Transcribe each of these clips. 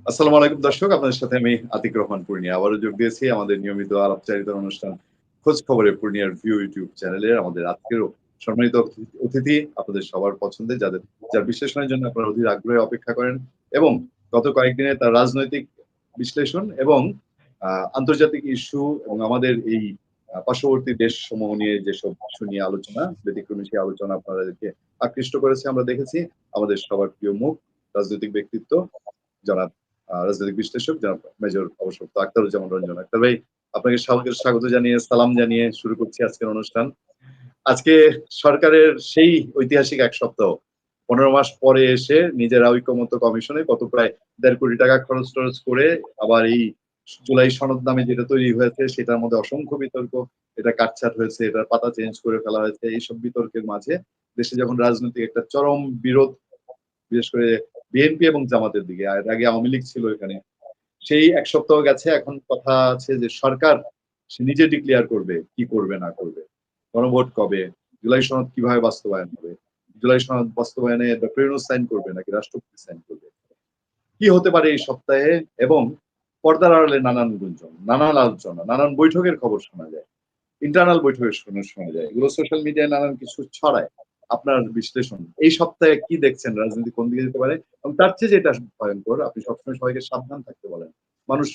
আসসালামু আলাইকুম দর্শক, আপনাদের সাথে আমি আতিক রহমান পূর্ণিয়া আবারও যোগ দিয়েছি আমাদের নিয়মিত আলাপচারিতার অনুষ্ঠান খোঁজ খবরে পূর্ণিয়ার ভিউ ইউটিউব চ্যানেলের আমাদের আজকেরও সম্মানিত অতিথি আপনাদের সবার পছন্দের যার বিশ্লেষণের জন্য আপনারা অধীর আগ্রহে অপেক্ষা করেন এবং গত কয়েকদিনে তার রাজনৈতিক বিশ্লেষণ এবং আন্তর্জাতিক ইস্যু এবং আমাদের এই পার্শ্ববর্তী দেশ সমূহ নিয়ে যেসব ইস্যু নিয়ে আলোচনা, ব্যতিক্রমী সেই আলোচনা আপনাদেরকে আকৃষ্ট করেছে আমরা দেখেছি। আমাদের সবার প্রিয় মুখ, রাজনৈতিক ব্যক্তিত্ব, যারা রাজনৈতিক বিশ্লেষক, যারা মেজর অবসরপ্রাপ্ত আখতারুজ্জামান রঞ্জন। আখতার ভাই, আপনাকে স্বাগত জানিয়ে, সালাম জানিয়ে শুরু করছি আজকের অনুষ্ঠান। আজকে সরকারের সেই ঐতিহাসিক এক সপ্তাহ, 15 মাস পরে এসে নিজের ঐকমত্য কমিশনে কত প্রায় 1.5 কোটি টাকা খরচ টরচ করে আবার এই জুলাই সনদ নামে যেটা তৈরি হয়েছে সেটার মধ্যে অসংখ্য বিতর্ক, এটা কাটছাট হয়েছে, এটার পাতা চেঞ্জ করে ফেলা হয়েছে, এইসব বিতর্কের মাঝে দেশে যখন রাজনৈতিক একটা চরম বিরোধ, বিশেষ করে বিএনপি এবং জামাতের দিকে, এর আগে আওয়ামী লীগ ছিল এখানে, সেই এক সপ্তাহ গেছে। এখন কথা আছে যে সরকার সে নিজে ডিক্লেয়ার করবে কি করবে না করবে, গণভোট কবে, জুলাই সনদ কিভাবে বাস্তবায়ন হবে, জুলাই সনদ বাস্তবায়নে ডক্টর ইউনূস সাইন করবে নাকি রাষ্ট্রপতি সাইন করবে, কি হতে পারে এই সপ্তাহে। এবং পর্দার আড়ালে নানান গুঞ্জন, নানান আলোচনা, নানান বৈঠকের খবর শোনা যায়, ইন্টারনাল বৈঠকের শোনা যায়, এগুলো সোশ্যাল মিডিয়ায় নানান কিছু ছড়ায়। আপনার বিশ্লেষণ এই সপ্তাহে কি দেখছেন, রাজনীতি কোন দিকে যেতে পারে? এবং তার চেয়ে যেটা ভয়ঙ্কর, আপনি সবসময় সবাইকে সাবধান থাকতে বলেন। মানুষ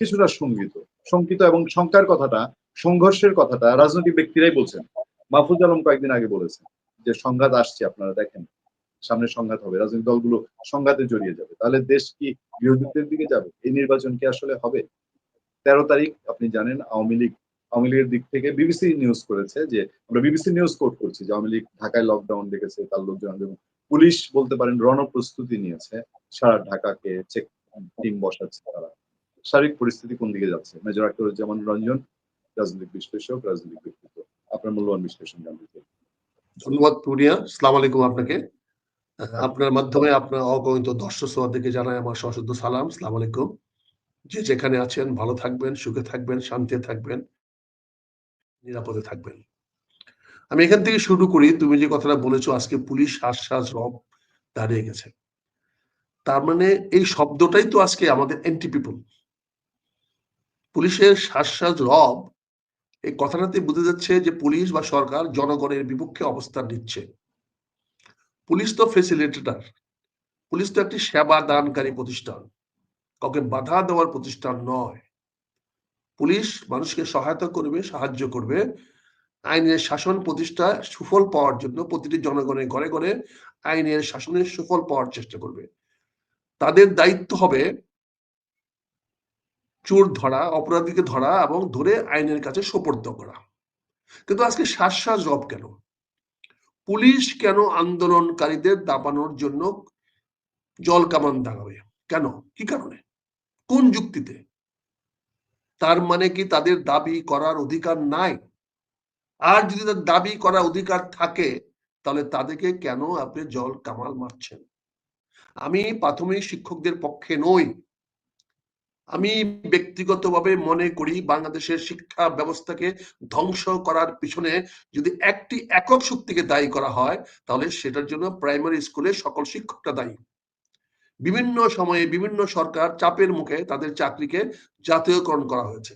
কিছুটা শঙ্কিত এবং শঙ্কার কথাটা, সংঘর্ষের কথাটা রাজনৈতিক ব্যক্তিরাই বলছেন। মাহফুজ আলম কয়েকদিন আগে বলেছেন যে সংঘাত আসছে, আপনারা দেখেন সামনে সংঘাত হবে, রাজনৈতিক দলগুলো সংঘাতে জড়িয়ে যাবে। তাহলে দেশ কি গৃহযুদ্ধের দিকে যাবে? এই নির্বাচন কি আসলে হবে? 13 তারিখ আপনি জানেন আওয়ামী লীগের দিক থেকে বিবিসি নিউজ করেছে যে, আমরা বিবিসি নিউজ কোট করছি যে আওয়ামী লীগ ঢাকায় লকডাউন দেখেছে, তার লোকজন এবং পুলিশ বলতে পারেন রণপ্রস্তুতি নিয়েছে, সারা ঢাকাকে চেক টিম বসাচ্ছে তারা। সার্বিক পরিস্থিতি কোন দিকে যাচ্ছে? মেজর আখতারুজ্জামান রঞ্জন, রাজনৈতিক বিশ্লেষক, রাজনৈতিক ব্যক্তিত্ব, আপনার মূল্যবান বিশ্লেষণ জানতে চাই। ধন্যবাদ পূর্ণিয়া, সালাম আলাইকুম আপনাকে। আপনার মাধ্যমে আপনার অগণিত দর্শক শ্রোতাদেরকে জানাই আমার সশ্রদ্ধ সালাম, সালাম আলাইকুম। যে যেখানে আছেন ভালো থাকবেন, সুখে থাকবেন, শান্তিতে থাকবেন, নিরাপদে থাকবেন। আমি এখান থেকে শুরু করি। তুমি যে কথাটা বলেছো, আজকে পুলিশ আশ্বাস রব দাঁড়িয়ে গেছে, তার মানে এই শব্দটাই তো আজকে আমাদের এন্টি পিপল। পুলিশের শ্বাস রব, এই কথাটাতে বোঝা যাচ্ছে যে পুলিশ বা সরকার জনগণের বিপক্ষে অবস্থান নিচ্ছে। পুলিশ তো ফেসিলিটেটর, পুলিশ তো একটি সেবা দানকারী প্রতিষ্ঠান, কাউকে বাধা দেওয়ার প্রতিষ্ঠান নয়। পুলিশ মানুষকে সহায়তা করবে, সাহায্য করবে, আইনের শাসন প্রতিষ্ঠা সুফল পাওয়ার জন্য প্রতিটি জনগণের ঘরে ঘরে আইনের শাসনের সুফল পাওয়ার চেষ্টা করবে। তাদের দায়িত্ব হবে চোর ধরা, অপরাধীকে ধরা এবং ধরে আইনের কাছে সোপর্দ করা। কিন্তু আজকে শ্বাস রব কেন? পুলিশ কেন আন্দোলনকারীদের দাবানোর জন্য জল কামান দাগাবে? কেন? কি কারণে? কোন যুক্তিতে? তার মানে কি তাদের দাবি করার অধিকার নাই? আর যদি তার দাবি করার অধিকার থাকে, তাহলে তাদেরকে কেন আপনি জল কামাল মারছেন? আমি প্রাথমিক শিক্ষকদের পক্ষে নই। আমি ব্যক্তিগতভাবে মনে করি বাংলাদেশের শিক্ষা ব্যবস্থাকে ধ্বংস করার পিছনে যদি একটি একক শক্তিকে দায়ী করা হয়, তাহলে সেটার জন্য প্রাইমারি স্কুলের সকল শিক্ষকরা দায়ী। বিভিন্ন সময়ে বিভিন্ন সরকার চাপের মুখে তাদের চাকরিকে জাতীয়করণ করা হয়েছে,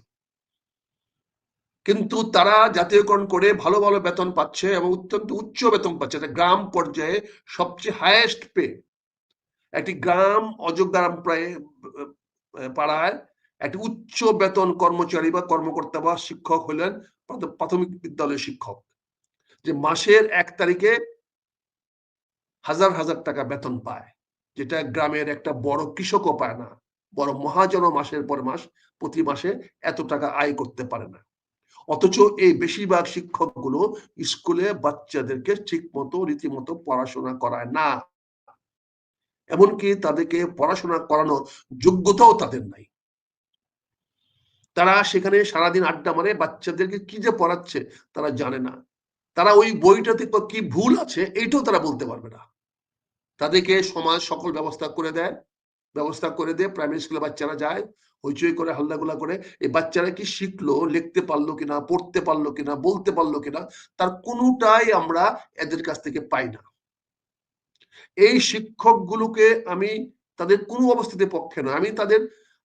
কিন্তু তারা জাতীয়করণ করে ভালো ভালো বেতন পাচ্ছে এবং অত্যন্ত উচ্চ বেতন পাচ্ছে। গ্রাম পর্যায়ে সবচেয়ে হাইয়েস্ট পে। একটি গ্রাম অযোগ্রাম প্রায় পাড়ায় একটি উচ্চ বেতন কর্মচারী বা কর্মকর্তা বা শিক্ষক হলেন প্রাথমিক বিদ্যালয়ের শিক্ষক, যে মাসের 1 তারিখে হাজার হাজার টাকা বেতন পায়, যেটা গ্রামের একটা বড় কৃষকও পায় না, বড় মহাজন মাসের পর মাস প্রতি মাসে এত টাকা আয় করতে পারে না। অথচ এই বেশিরভাগ শিক্ষকগুলো স্কুলে বাচ্চাদেরকে ঠিক মতো রীতিমতো পড়াশোনা করায় না, এমনকি তাদেরকে পড়াশোনা করানোর যোগ্যতাও তাদের নাই। তারা সেখানে সারাদিন আড্ডা মারে, বাচ্চাদেরকে কি যে পড়াচ্ছে তারা জানে না। তারা ওই বইটাতে কি ভুল আছে এইটাও তারা বলতে পারবে না। তাদেরকে সমাজ সকল ব্যবস্থা করে দিয়ে প্রাইমারি স্কুলে বাচ্চারা যায়, হইচই করে, হাল্লাগুলা করে। এই বাচ্চারা কি শিখলো, লিখতে পারলো কিনা, পড়তে পারলো কিনা, বলতে পারলো কিনা, তার কোনোটাই আমরা এদের কাছ থেকে পাই না। এই শিক্ষকগুলোকে আমি তাদের কোনো অবস্থাতে পক্ষে নয়।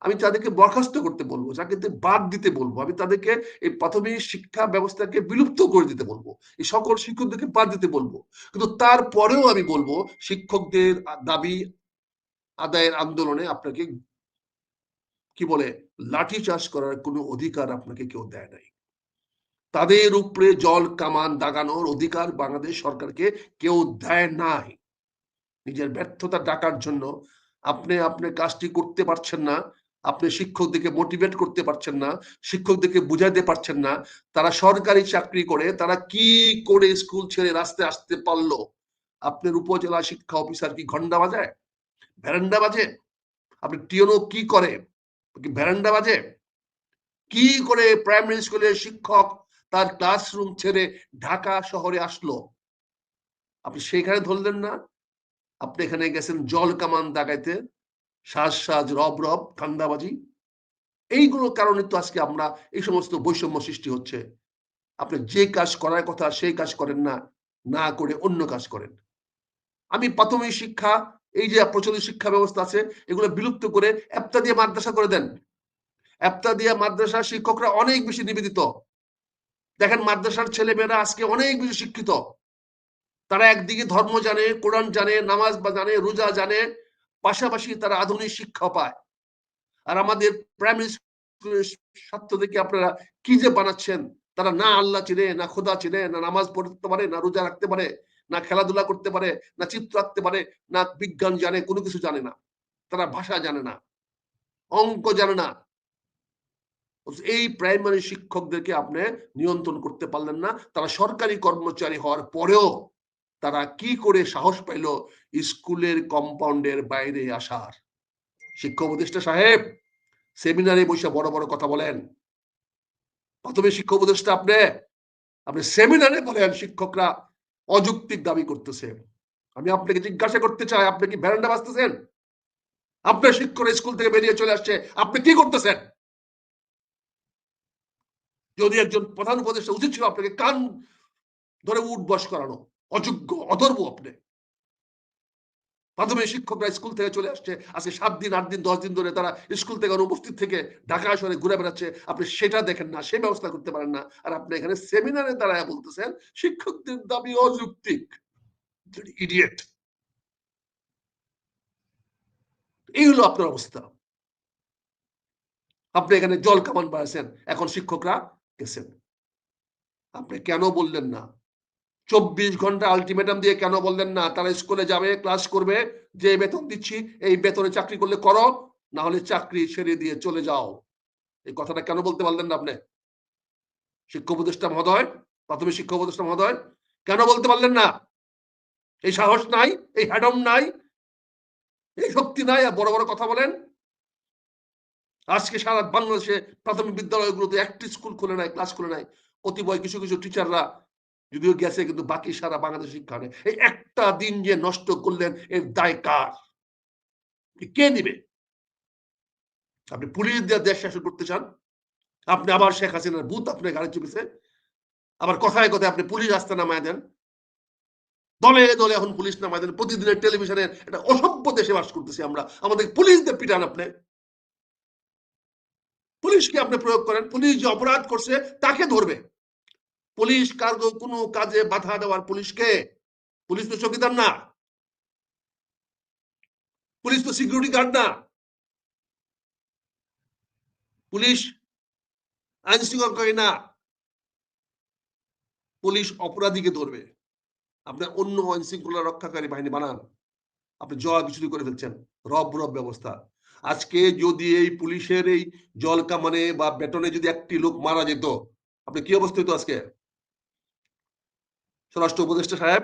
আমি তাদেরকে বরখাস্ত করতে বলবো, চাকরিতে বাদ দিতে বলবো, আমি তাদেরকে এই প্রাথমিক শিক্ষা ব্যবস্থাকে বিলুপ্ত করে দিতে বলবো, এই সকল শিক্ষকদেরকে বাদ দিতে বলবো। কিন্তু তারপরেও আমি বলবো শিক্ষকদের দাবি আদায়ের আন্দোলনে আপনাকে কি বলে লাঠি চার্জ করার কোনো অধিকার আপনাকে কেউ দেয় নাই। তাদের উপরে জল কামান দাগানোর অধিকার বাংলাদেশ সরকারকে কেউ দেয় নাই। নিজের ব্যর্থতা ঢাকার জন্য আপনি আপনার কাজটি করতে পারছেন না, আপনি শিক্ষকদেরকে মোটিভেট করতে পারছেন না, শিক্ষকদেরকে বুঝাইতে পারছেন না তারা সরকারি চাকরি করে তারা কি করে স্কুল ছেড়ে রাস্তায় আসতে পারলো। আপনার উপজেলা শিক্ষা অফিসার কি ঘন্টা বাজায়, ভ্যারান্ডা বাজে? আপনি টিওনো কি করে, ভ্যারান্ডা বাজে? কি করে প্রাইমারি স্কুলের শিক্ষক তার ক্লাসরুম ছেড়ে ঢাকা শহরে আসলো? আপনি সেখানে ধরলেন না, আপনি এখানে গেছেন জল কামান দাগাইতে, সাজ রব রব ধান্দাবাজি। এইগুলো কারণে তো আজকে আমরা এই সমস্ত বৈষম্য সৃষ্টি হচ্ছে। আপনি যে কাজ করার কথা সেই কাজ করেন না, না করে অন্য কাজ করেন। আমি প্রাথমিক শিক্ষা এই যে প্রচলিত শিক্ষা ব্যবস্থা আছে এগুলো বিলুপ্ত করে এপ্তা দিয়ে মাদ্রাসা করে দেন। এপ্তা দিয়ে মাদ্রাসা শিক্ষকরা অনেক বেশি নিবেদিত। দেখেন মাদ্রাসার ছেলেমেয়েরা আজকে অনেক বেশি শিক্ষিত। তারা একদিকে ধর্ম জানে, কোরআন জানে, নামাজ জানে, রোজা জানে, পাশাপাশি তারা আধুনিক শিক্ষা পায়। আর আমাদের প্রাইমারি স্কুলের ছাত্রদেরকে আপনারা কি যে বানাচ্ছেন, তারা না আল্লাহ চিনে, না খোদা চিনে, না নামাজ পড়তে পারে, না রোজা রাখতে পারে, না খেলাধুলা করতে পারে, না চিত্র আঁকতে পারে, না বিজ্ঞান জানে, কোনো কিছু জানে না। তারা ভাষা জানে না, অঙ্ক জানে না। এই প্রাইমারি শিক্ষকদেরকে আপনি নিয়ন্ত্রণ করতে পারলেন না। তারা সরকারি কর্মচারী হওয়ার পরেও তারা কি করে সাহস পাইল স্কুলের কম্পাউন্ডের বাইরে আসার? শিক্ষা উপদেষ্টা সাহেব সেমিনারে বসে বড় বড় কথা বলেন, প্রাথমিক শিক্ষা উপদেষ্টা আপনি সেমিনারে বলেন শিক্ষকরা অযৌক্তিক দাবি করতেছে। আমি আপনাকে জিজ্ঞাসা করতে চাই, আপনি কি ভ্যারান্ডা বাজতেছেন? আপনার শিক্ষকরা স্কুল থেকে বেরিয়ে চলে আসছে, আপনি কি করতেছেন? যদি একজন প্রধান উপদেষ্টা উচিত ছিল আপনাকে কান ধরে উঠবস করানো। অযোগ্য, অধর্ম আপনি। প্রাথমিক শিক্ষকরা স্কুল থেকে চলে আসছে, আজকে 7 দিন 8 দিন 10 দিন ধরে তারা স্কুল থেকে অনুপস্থিত থেকে ঢাকা শহরে ঘুরে বেড়াচ্ছে, আপনি সেটা দেখেন না, সেই ব্যবস্থা করতে পারেন না। আর আপনি এখানে সেমিনারে দাঁড়ায় বলতেছেন শিক্ষকদের দাবি অযৌক্তিক। ইডিয়েট। এই হলো আপনার অবস্থা। আপনি এখানে জল কামান বাড়াচ্ছেন, এখন শিক্ষকরা গেছেন। আপনি কেন বললেন না 24 ঘন্টা আলটিমেটাম দিয়ে কেন বললেন না তারা স্কুলে যাবে, ক্লাস করবে, যে বেতন দিচ্ছি এই বেতনে চাকরি করলে করো, না হলে চাকরি ছেড়ে দিয়ে চলে যাও? এই কথাটা কেন বলতে পারলেন না আপনি? শিক্ষা উপদেষ্টা মহোদয়, প্রাথমিক শিক্ষা উপদেষ্টা মহোদয়, কেন বলতে পারলেন না? এই সাহস নাই, এই হ্যাডম নাই, এই শক্তি নাই, আর বড় বড় কথা বলেন। আজকে সারা বাংলাদেশে প্রাথমিক বিদ্যালয়গুলোতে একটি স্কুল খুলে নাই, ক্লাস খুলে নাই। কতিপয় কিছু কিছু টিচাররা যদিও গেছে, কিন্তু বাকি সারা বাংলাদেশ শিক্ষা নেই। এই একটা দিন যে নষ্ট করলেন এর দায় কার? কে নিবে? আপনি পুলিশ দিয়ে দেশ শাসন করতে চান? আপনি আবার শেখ হাসিনার ভূত আপনার গাড়ি চুকেছে, আবার কথায় কথায় আপনি পুলিশ রাস্তা নামায় দেন, দলে দলে এখন পুলিশ নামায় দেন। প্রতিদিনের টেলিভিশনের একটা অসভ্য দেশে বাস করতেছি আমরা, আমাদের পুলিশ দিয়ে পিটান আপনি। পুলিশকে আপনি প্রয়োগ করেন, পুলিশ যে অপরাধ করছে তাকে ধরবে। পুলিশ কোনো কাজে বাধা দেওয়ার পুলিশকে? পুলিশ তো চৌকিদার না, পুলিশ তো সিকিউরিটি গার্ড না, পুলিশ আইন শৃঙ্খলা না। পুলিশ অপরাধীকে ধরবে। আপনি অন্য আইন শৃঙ্খলা রক্ষাকারী বাহিনী বানান, আপনি জল বিচুরি করে ফেলছেন। রব রব ব্যবস্থা। আজকে যদি এই পুলিশের এই জল কামানে বা বেতনে যদি একটি লোক মারা যেত, আপনি কি অবস্থা হইতো আজকে? স্বরাষ্ট্র উপদেষ্টা সাহেব,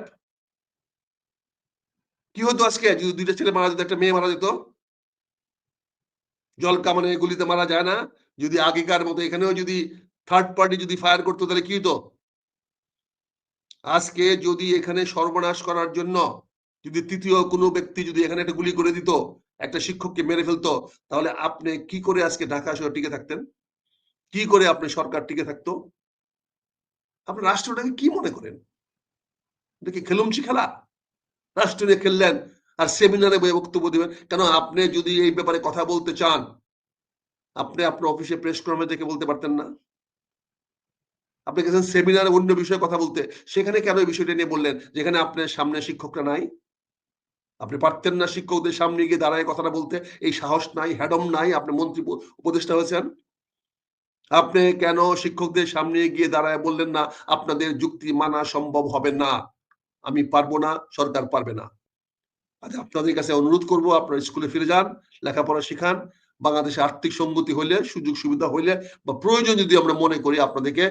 কি হতো আজকে যদি 2টা ছেলে মারা যেত, একটা মেয়ে মারা যেত? জল কামানে গুলিতে মারা যায় না? যদি আগেকার মতো এখানেও যদি থার্ড পার্টি যদি ফায়ার করতো তাহলে কি হতো? আজকে যদি এখানে সর্বনাশ করার জন্য যদি তৃতীয় কোনো ব্যক্তি যদি এখানে একটা গুলি করে দিত, একটা শিক্ষককে মেরে ফেলতো, তাহলে আপনি কি করে আজকে ঢাকা শহরে টিকে থাকতেন? কি করে আপনি সরকার টিকে থাকতো? আপনি রাষ্ট্রটাকে কি মনে করেন? এটা কি খেলুমছি খেলা? রাষ্ট্র নিয়ে খেললেন, আর সেমিনারে বক্তব্য দিবেন কেন? আপনি যদি এই ব্যাপারে কথা বলতে চান, আপনি আপনার অফিসে প্রেস কনফারেন্স ডেকে বলতে পারতেন না? আপনি গেছেন সেমিনারে অন্য বিষয়ে কথা বলতে, সেখানে কেন এই বিষয়টা নিয়ে বললেন, যেখানে আপনার সামনে শিক্ষকরা নাই? আপনি পারতেন না শিক্ষকদের সামনে গিয়ে দাঁড়ায় কথাটা বলতে? এই সাহস নাই, হ্যাডম নাই, আপনি মন্ত্রী উপদেষ্টা হয়েছেন। আপনি কেন শিক্ষকদের সামনে গিয়ে দাঁড়ায় বললেন না, আপনাদের যুক্তি মানা সম্ভব হবে না, আমি পারবো না, সরকার পারবে না। আচ্ছা, আপনাদের কাছে অনুরোধ করব, আপনারা স্কুলে ফিরে যান, লেখাপড়া শিখান। বাংলাদেশে আর্থিক সঙ্গতি হইলে, সুযোগ সুবিধা হইলে বা প্রয়োজন যদি আমরা মনে করি আপনাদেরকে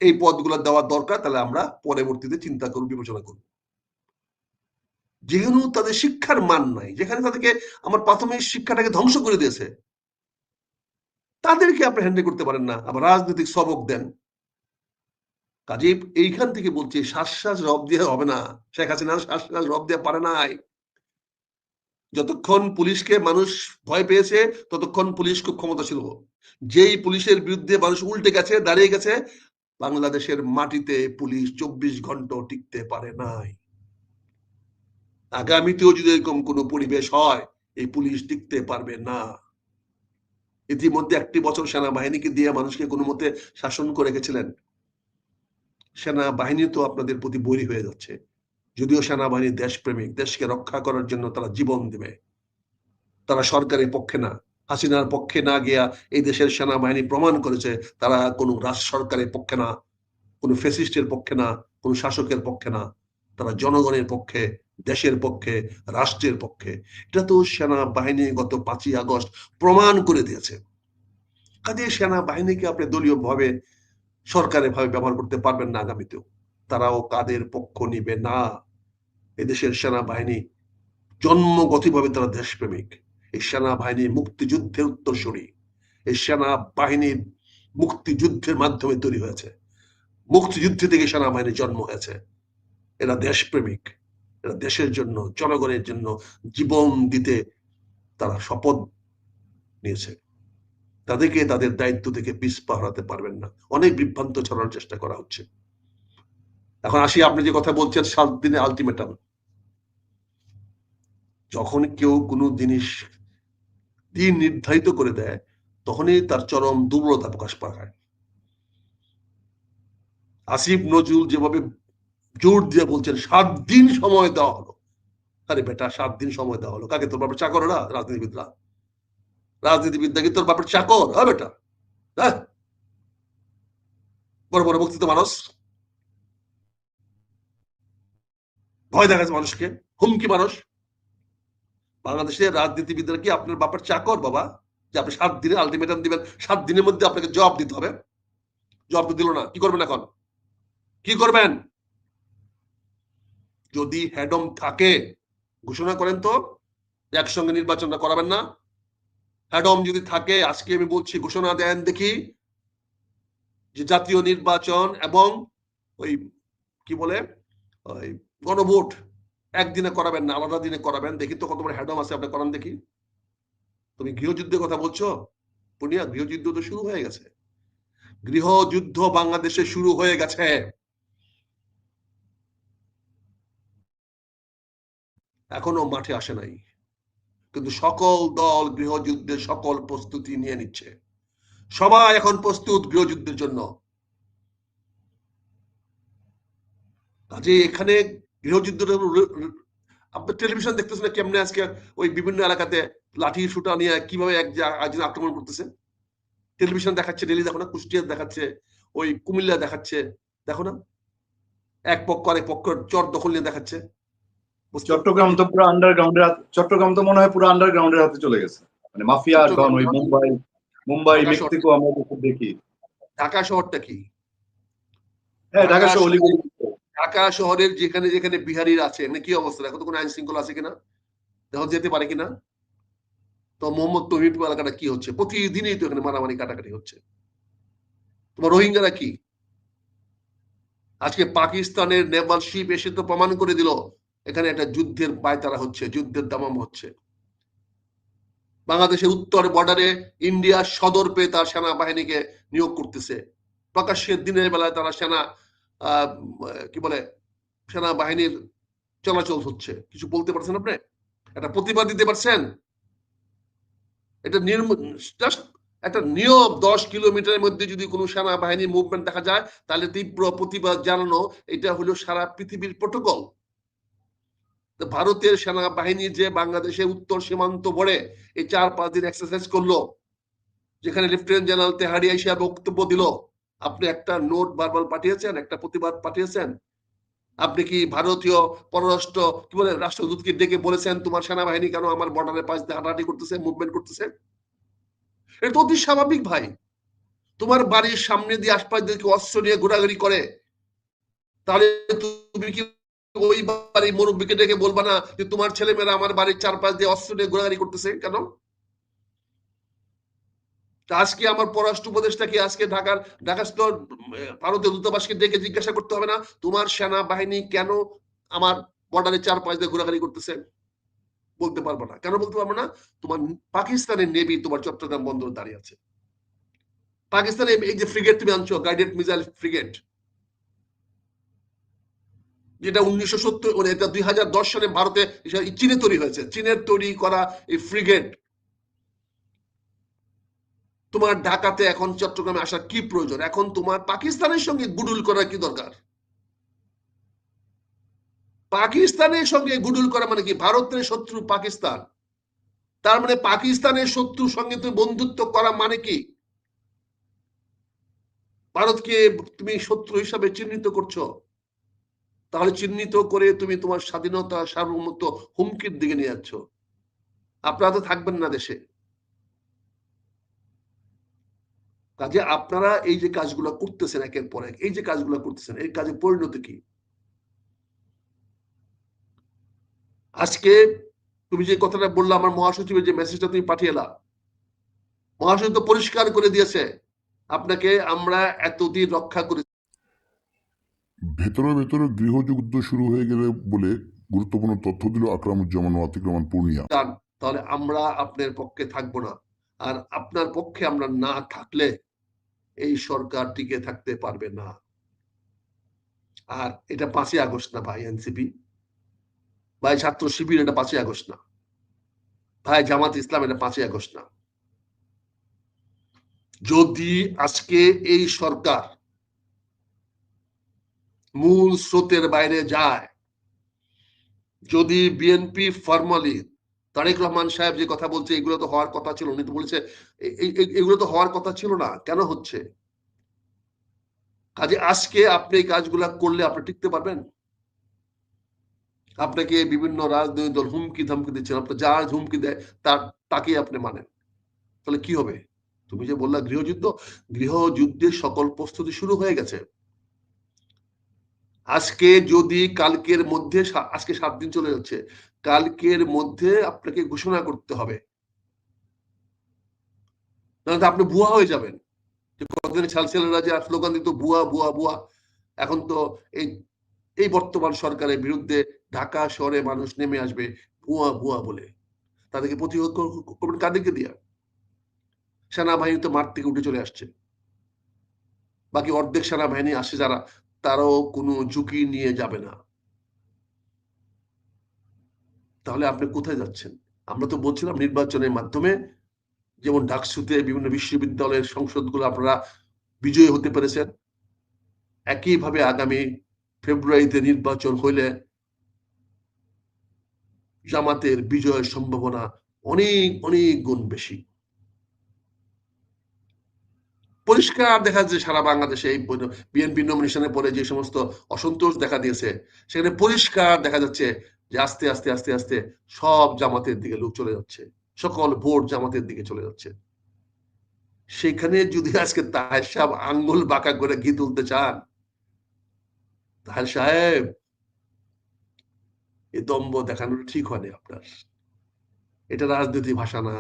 এই পদগুলো দেওয়ার দরকার, তাহলে আমরা পরবর্তীতে চিন্তা করব, বিবেচনা করব। যেহেতু তাদের শিক্ষার মান নাই, যেখানে তাদেরকে আমার প্রাথমিক শিক্ষাটাকে ধ্বংস করে দিয়েছে, তাদেরকে আপনি হ্যান্ডেল করতে পারেন না, আবার রাজনৈতিক সবক দেন। কাজেই এইখান থেকে বলছি, শ্বাস রব দিয়ে হবে না। শেখ হাসিনা শ্বাস রব দিয়ে পারে নাই। যতক্ষণ পুলিশকে মানুষ ভয় পেয়েছে, ততক্ষণ পুলিশ খুব ক্ষমতাশীল। যেই পুলিশের বিরুদ্ধে মানুষ উল্টে গেছে, দাঁড়িয়ে গেছে, বাংলাদেশের মাটিতে পুলিশ 24 ঘন্টা টিকতে পারে নাই। আগামীতেও যদি এরকম কোনো পরিবেশ হয়, এই পুলিশ টিকতে পারবে না। ইতিমধ্যে 1 বছর সেনাবাহিনীকে দিয়ে মানুষকে কোনো মতে শাসন করে গেছিলেন। সেনাবাহিনী তো আপনাদের প্রতি বৈরী হয়ে যাচ্ছে। যদিও সেনাবাহিনী দেশপ্রেমিক, দেশকে রক্ষা করার জন্য তারা জীবন দেবে, তারা সরকারের পক্ষে না। হাসিনার পক্ষে না গিয়া এই দেশের সেনাবাহিনী প্রমাণ করেছে তারা কোনো সরকারের পক্ষে না, কোনো ফ্যাসিস্টের পক্ষে না, কোনো শাসকের পক্ষে না, তারা জনগণের পক্ষে, দেশের পক্ষে, রাষ্ট্রের পক্ষে। এটা তো সেনাবাহিনী গত 5ই আগস্ট প্রমাণ করে দিয়েছে। কাজে সেনাবাহিনীকে আপনি দলীয় ভাবে, সরকারের ভাবে ব্যবহার করতে পারবেন না আগামীতেও। তারাও কাদের পক্ষ নিবে না। এদেশের সেনাবাহিনী জন্মগতভাবে তারা দেশপ্রেমিক। এই সেনাবাহিনী মুক্তিযুদ্ধের উত্তরসূরি। এই সেনাবাহিনীর মুক্তিযুদ্ধের মাধ্যমে তৈরি হয়েছে। মুক্তিযুদ্ধ থেকে সেনাবাহিনীর জন্ম হয়েছে। এরা দেশপ্রেমিক, এরা দেশের জন্য, জনগণের জন্য জীবন দিতে তারা শপথ নিয়েছে। তাদেরকে তাদের দায়িত্ব থেকে পিছপা হরাতে পারবেন না। অনেক বিভ্রান্ত ছড়ানোর চেষ্টা করা হচ্ছে। এখন আসি, আপনি যে কথা বলছেন 7 দিনে আলটিমেটাম। যখন কেউ কোনো জিনিস দিন নির্ধারিত করে দেয়, তখনই তার চরম দুর্বলতা প্রকাশ পায়। আসিফ নজরুল যেভাবে জোর দিয়ে বলছেন 7 দিন সময় দেওয়া হলো। আরে বেটা, 7 দিন সময় দেওয়া হলো কাকে? তোর বাপের চাকর? না রাজনীতিবিদরা? রাজনীতিবিদরা কি তোর বাপের চাকর? হ্যাঁ বেটা, হ্যাঁ, বড় বড় বক্তৃতা মানুষ, ভয় দেখাচ্ছে মানুষকে, হুমকি মানুষ। বাংলাদেশের রাজনীতিবিদরা কি আপনার বাপের চাকর বাবা, যে আপনি 7 দিনে আলটিমেটাম দিবেন, 7 দিনের মধ্যে আপনাকে জবাব দিতে হবে? জবাব তো দিল না, কি করবেন এখন? কি করবেন? যদি হ্যাডম থাকে ঘোষণা করেন তো, একসঙ্গে নির্বাচনটা করাবেন না? হ্যাডম যদি থাকে, আজকে আমি বলছি, ঘোষণা দেন দেখি যে জাতীয় নির্বাচন এবং ওই কি বলে ওই গণভোট একদিনে করাবেন না, আলাদা দিনে করাবেন। দেখি তো কত বড় হ্যাডম আছে, আপনি করান দেখি। তুমি গৃহযুদ্ধের কথা বলছো পুনিয়া, গৃহযুদ্ধ তো শুরু হয়ে গেছে। গৃহযুদ্ধ বাংলাদেশে শুরু হয়ে গেছে। এখনো মাঠে আসে নাই, কিন্তু সকল দল গৃহযুদ্ধের সকল প্রস্তুতি নিয়ে নিচ্ছে। সবাই এখন প্রস্তুত গৃহযুদ্ধের জন্য। কাজে এখানে গৃহযুদ্ধটা, আপনি টেলিভিশন দেখতেছেন না কেমনে আজকে ওই বিভিন্ন এলাকাতে লাঠি সুটা নিয়ে কিভাবে একজন আক্রমণ করতেছে? টেলিভিশন দেখাচ্ছে, ডেলি দেখো না? কুষ্টিয়া দেখাচ্ছে, ওই কুমিল্লা দেখাচ্ছে, দেখো না? এক পক্ষ আরেক পক্ষ চর দখল নিয়ে দেখাচ্ছে। চট্টগ্রাম তো পুরো আন্ডারগ্রাউন্ডের চট্টগ্রাম তো মনে হয় পুরো আন্ডারগ্রাউন্ডের হাতে চলে গেছে, মানে মাফিয়া ডন। ওই মুম্বাই মেক্সিকো আমরা দেখি। ঢাকা শহরটা কি? হ্যাঁ, ঢাকা শহর, ঢাকা শহরের যেখানে যেখানে বিহারির আছে, এখানে কি অবস্থা? এখন তো কোনো আইন শৃঙ্খলা আছে কিনা, দেখো যেতে পারে কিনা? তো মোহাম্মদ তহিদপুর এলাকাটা কি হচ্ছে? প্রতিদিনই তো এখানে মারামারি কাটাকাটি হচ্ছে। তোমার রোহিঙ্গারা কি? আজকে পাকিস্তানের নেভাল শিপ এসে তো প্রমাণ করে দিল এখানে একটা যুদ্ধের পায়তারা হচ্ছে, যুদ্ধের দামাম হচ্ছে। বাংলাদেশের উত্তর বর্ডারে ইন্ডিয়া সদর পেয়ে তার সেনাবাহিনীকে নিয়োগ করতেছে। প্রকাশ্যে দিনের বেলায় তারা সেনা কি বলে সেনাবাহিনীর চলাচল হচ্ছে। কিছু বলতে পারছেন আপনি? একটা প্রতিবাদ দিতে পারছেন? এটা জাস্ট একটা নিয়ম 10 কিলোমিটারের মধ্যে যদি কোনো সেনাবাহিনী মুভমেন্ট দেখা যায় তাহলে তীব্র প্রতিবাদ জানানো এটা হলো সারা পৃথিবীর প্রোটোকল। ভারতের সেনাবাহিনী যে বাংলাদেশে উত্তর সীমান্ত বড়ে এই 4-5 দিন এক্সারসাইজ করলো, যেখানে লেফটেন্যান্ট জেনারেল তেহারি এসে বক্তব্য দিল, আপনি একটা নোট বারবার পাঠিয়েছেন, একটা প্রতিবাদ পাঠিয়েছেন? আপনি কি ভারতীয় পররাষ্ট্র কি বলে রাষ্ট্রদূতকে ডেকে বলেছেন তোমার সেনাবাহিনী কেন আমার বর্ডারের পাশ দিয়ে হাঁটাহাঁটি করতেছে, মুভমেন্ট করতেছে? এটা তো অতি স্বাভাবিক ভাই। তোমার বাড়ির সামনে দিয়ে আশপাশ দিয়ে অস্ত্র নিয়ে ঘোরাঘুরি করে, তাহলে তুমি কি ওই বাড়ির মুরব্বীকে ডেকে বলবা না যে তোমার ছেলেমেয়েরা আমার বাড়ির চারপাশ দিয়ে অস্ত্র নিয়ে ঘোরাঘুরি করতেছে কেন? আজকে আমার পররাষ্ট্র উপদেষ্টাকে আজকে ঢাকাস্থ ভারতীয় দূতাবাসকে ডেকে জিজ্ঞাসা করতে হবে না তোমার সেনাবাহিনী কেন আমার বর্ডারের চারপাশ দিয়ে ঘোরাঘুরি করতেছে? বলতে পারবো না। কেন বলতে পারবো না? তোমার পাকিস্তানের নেভি তোমার চট্টগ্রাম বন্দরে দাঁড়িয়ে আছে। পাকিস্তানের এই যে ফ্রিগেট তুমি আনছো, গাইডেড মিসাইল ফ্রিগেট, যেটা 1970 এটা 2010 সালে ভারতে চীনে তৈরি হয়েছে, চীনের তৈরি করা এই ফ্রিগেট তোমার ঢাকাতে এখন চট্টগ্রামে আসার কি প্রয়োজন? এখন তোমার পাকিস্তানের সঙ্গে গুডুল করার কি দরকার? পাকিস্তানের সঙ্গে গুডুল করা মানে কি? ভারতের শত্রু পাকিস্তান, তার মানে পাকিস্তানের শত্রুর সঙ্গে তুমি বন্ধুত্ব করা মানে কি? ভারতকে তুমি শত্রু হিসাবে চিহ্নিত করছো, তাহলে চিহ্নিত করে তুমি তোমার স্বাধীনতা সার্বভৌমত্ব হুমকির দিকে নিয়ে যাচ্ছ। আপনারা তো থাকবেন না দেশে। কাজে আপনারা এই যে কাজগুলো করতেছেন একের পর এক, এই যে কাজগুলো করতেছেন, এই কাজের পরিণতি কি? আজকে তুমি যে কথাটা বললা, আমার মহাসচিবের যে মেসেজটা তুমি পাঠিয়েলা, মহাসচিব তো পরিষ্কার করে দিয়েছে আপনাকে আমরা এতদিন রক্ষা করে। ভেতরে ভেতরে গৃহযুদ্ধ শুরু হয়ে গেলে বলে গুরুত্বপূর্ণ তথ্য দিল আকরামুজ্জামান ও আতিক রহমান পূর্ণিয়া। তাহলে আমরা আপনার পক্ষে থাকবো না, আর আপনার পক্ষে আমরা না থাকলে এই সরকার টিকে থাকতে পারবে না। আর এটা 5ই আগস্ট না ভাই এনসিপি, ভাই ছাত্র শিবির এটা 5ই আগস্ট না, ভাই জামাত ইসলাম এটা 5ই আগস্ট না। যদি আজকে এই সরকার মূল স্রোতের বাইরে যায়, যদি বিএনপি ফর্মালি তারেক রহমান সাহেব যে কথা বলছে এগুলো তো হওয়ার কথা ছিল, উনি তো বলেছে এগুলো তো হওয়ার কথা ছিল না, কেন হচ্ছে? কাজে আজকে আপনি এই কাজগুলা করলে আপনি টিকতে পারবেন? আপনাকে বিভিন্ন রাজনৈতিক দল হুমকি ধামকি দিচ্ছেন, আপনি যা হুমকি দেয় তাকে আপনি মানেন, তাহলে কি হবে? তুমি যে বললা গৃহযুদ্ধ, গৃহযুদ্ধের সকল প্রস্তুতি শুরু হয়ে গেছে। আজকে যদি কালকের মধ্যে, আজকে 7 দিন চলে যাচ্ছে, কালকের মধ্যে আপনাকে ঘোষণা করতে হবে, নাহলে আপনি ভুয়া হয়ে যাবেন। কতদিন ছালছেলেরা যে স্লোগান দিত ভুয়া ভুয়া ভুয়া, এখন তো এই বর্তমান সরকারের বিরুদ্ধে ঢাকা শহরে মানুষ নেমে আসবে ভুয়া ভুয়া বলে। তাদেরকে প্রতিহত করবেন কাদেরকে দিয়া? সেনাবাহিনী তো মাঠ থেকে উঠে চলে আসছে, বাকি অর্ধেক সেনাবাহিনী আসে যারা, তারাও কোনো ঝুঁকি নিয়ে যাবে না। তাহলে আপনি কোথায় যাচ্ছেন? আমরা তো বলছিলাম নির্বাচনের মাধ্যমে, যেমন ডাকসুতে বিভিন্ন বিশ্ববিদ্যালয়ের সংসদগুলো আপনারা বিজয়ী হতে পেরেছেন, একইভাবে আগামী ফেব্রুয়ারিতে নির্বাচন হইলে জামাতের বিজয়ের সম্ভাবনা অনেক অনেক গুণ বেশি। পরিষ্কার দেখা যাচ্ছে সারা বাংলাদেশে এই বিএনপি নমিনেশনের পরে যে সমস্ত অসন্তোষ দেখা দিয়েছে, সেখানে পরিষ্কার দেখা যাচ্ছে যে আস্তে আস্তে আস্তে আস্তে সব জামাতের দিকে লোক চলে যাচ্ছে, সকল ভোট জামাতের দিকে চলে যাচ্ছে। সেখানে যদি আজকে তাহের সাহেব আঙ্গুল বাঁকা করে ঘি তুলতে চান, তাহের সাহেব এই দম্ভ দেখানোর ঠিক হয়নি আপনার। এটা রাজনীতি ভাষা না,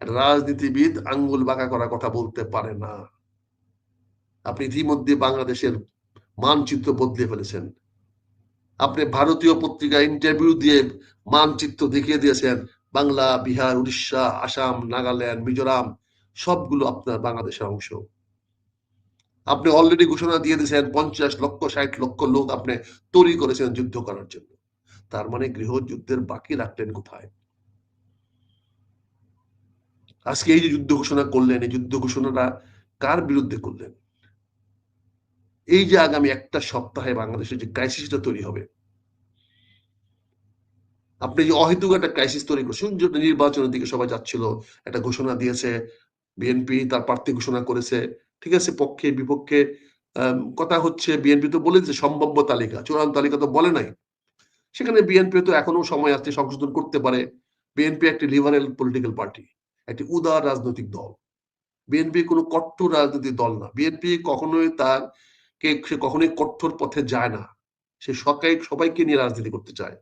রাজনীতিবিদ আঙ্গুল বাঁকা করার কথা বলতে পারে না। আপনি ইতিমধ্যে বাংলাদেশের মানচিত্র বদলে ফেলেছেন। আপনি ভারতীয় পত্রিকা ইন্টারভিউ দিয়ে মানচিত্র দেখিয়ে দিয়েছেন, বাংলা, বিহার, উড়িষ্যা, আসাম, নাগাল্যান্ড, মিজোরাম সবগুলো আপনার বাংলাদেশের অংশ। আপনি অলরেডি ঘোষণা দিয়ে দিয়েছেন 50 লক্ষ 60 লক্ষ লোক আপনি তৈরি করেছেন যুদ্ধ করার জন্য। তার মানে গৃহযুদ্ধের বাকি রাখলেন কোথায়? আজকে এই যে যুদ্ধ ঘোষণা করলেন, এই যুদ্ধ ঘোষণাটা কার বিরুদ্ধে করলেন? এই যে আগামী একটা সপ্তাহে বাংলাদেশের যে ক্রাইসিসটা তৈরি হবে, আপনি যে অহেতুক একটা ক্রাইসিস তৈরি করছেন, নির্বাচনের দিকে সবাই যাচ্ছিল, একটা ঘোষণা দিয়েছে, বিএনপি তার প্রার্থী ঘোষণা করেছে, ঠিক আছে, পক্ষে বিপক্ষে কথা হচ্ছে, বিএনপি তো বলেছে সম্ভাব্য তালিকা, চূড়ান্ত তালিকা তো বলে নাই। সেখানে বিএনপি তো এখনো সময় আছে, সংশোধন করতে পারে। বিএনপি একটি লিবারেল পলিটিক্যাল পার্টি, একটি উদার রাজনৈতিক দল। বিএনপি কোনো কট্টর রাজনৈতিক দল না। বিএনপি কখনোই সে কখনোই কট্টর পথে যায় না। সে সবাইকে নিয়ে রাজনীতি করতে চায়।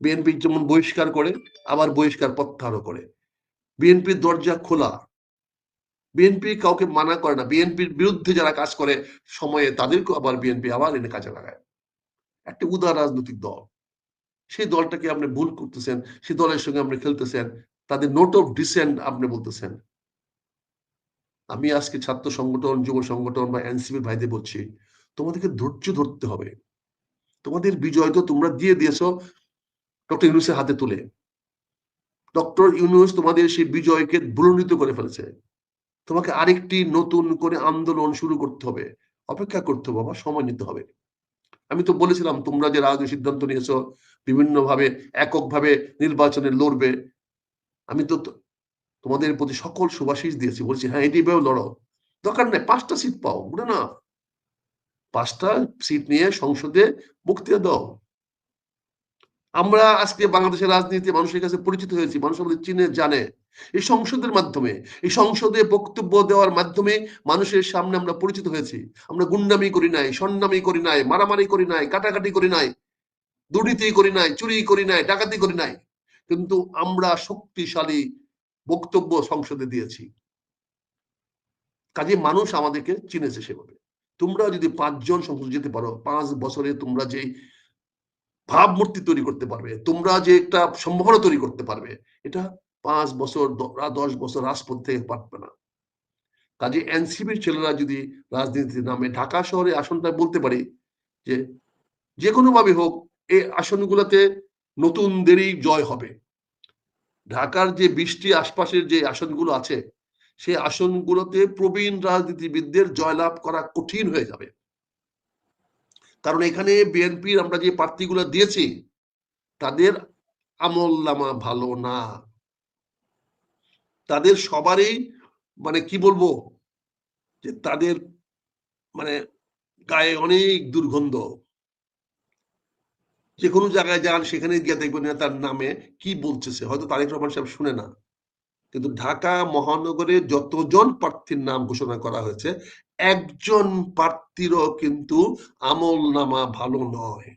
বিএনপি যেমন বহিষ্কার করে, আবার বহিষ্কার প্রত্যাহারও করে। বিএনপির দরজা খোলা, বিএনপি কাউকে মানা করে না। বিএনপির বিরুদ্ধে যারা কাজ করে সময়ে তাদেরকেও আবার বিএনপি আবার এনে কাজে লাগায়। একটা উদার রাজনৈতিক দল, সেই দলটাকে আপনি ভুল করতেছেন, সেই দলের সঙ্গে আপনি খেলতেছেন, তাদের নোট অফ ডিসেন্ট আপনি বলতেছেন। আমি আজকে ছাত্র সংগঠন, যুব সংগঠন বা এনসিপির ভাইদের বলছি, তোমাদেরকে ধৈর্য ধরতে হবে। তোমাদের বিজয় তো তোমরা দিয়ে দিয়েছো ডক্টর ইউনূসের হাতে তুলে। ডক্টর ইউনূস তোমাদের সেই বিজয়কে ভুলণ্ডিত করে ফেলেছে। তোমাকে আরেকটি নতুন করে আন্দোলন শুরু করতে হবে, অপেক্ষা করতে হবে, বাবা, সময় নিতে হবে। আমি তো বলেছিলাম তোমরা যে রাজনৈতিক সিদ্ধান্ত নিয়েছো, বিভিন্নভাবে এককভাবে নির্বাচনে লড়বে, আমি তো তোমাদের প্রতি সকল সুভাষিস দিয়েছি, বলছি হ্যাঁ এটিভাবে লড়ো, দরকার নেই 5টা সিট পাও, বুঝে না, 5টা সিট নিয়ে সংসদে বক্তৃতা দাও। আমরা আজকে বাংলাদেশের রাজনীতি মানুষের কাছে পরিচিত হয়েছি, মানুষ আমাদের চিনে জানে এই সংসদের মাধ্যমে। এই সংসদে বক্তব্য দেওয়ার মাধ্যমে মানুষের সামনে আমরা পরিচিত হয়েছি। আমরা গুন্ডামি করি নাই, সন্নামি করি নাই, মারামারি করি নাই, কাটাকাটি করি নাই, দুর্নীতি করি নাই, চুরি করি নাই, ডাকাতি করি নাই, কিন্তু আমরা শক্তিশালী বক্তব্য সংসদে দিয়েছি। কাজে মানুষ আমাদেরকে চিনেছে সেভাবে। তোমরা যদি 5 জন সংসদে যেতে পারো, 5 বছরে তোমরা যে ভাবমূর্তি তৈরি করতে পারবে, তোমরা যে একটা সম্ভাবনা তৈরি করতে পারবে, এটা 5 বছর 10 বছর রাজপথ থেকে পারবে না। কাজে এনসিপির ছেলেরা যদি রাজনীতির নামে ঢাকা শহরে আসনটা বলতে পারি যে যে কোনো ভাবে হোক এই আসনগুলোতে নতুনদেরই জয় হবে। ঢাকার যে 20টি আশপাশের যে আসনগুলো আছে, সেই আসনগুলোতে প্রবীণ রাজনীতিবিদদের জয়লাভ করা কঠিন হয়ে যাবে। কারণ এখানে বিএনপির আমরা যে প্রার্থীগুলো দিয়েছি তাদের আমল নামা ভালো না, তাদের সবারই মানে কি বলবো যে তাদের মানে গায়ে অনেক দুর্গন্ধ। যে কোনো জায়গায় যান সেখানে গিয়ে দেখবেন তার নামে কি বলতেছে, হয়তো তারেক রহমান সাহেব শুনে না, কিন্তু ঢাকা মহানগরে যতজন প্রার্থীর নাম ঘোষণা করা হয়েছে একজন প্রার্থীরও কিন্তু আমল নামা ভালো নয়।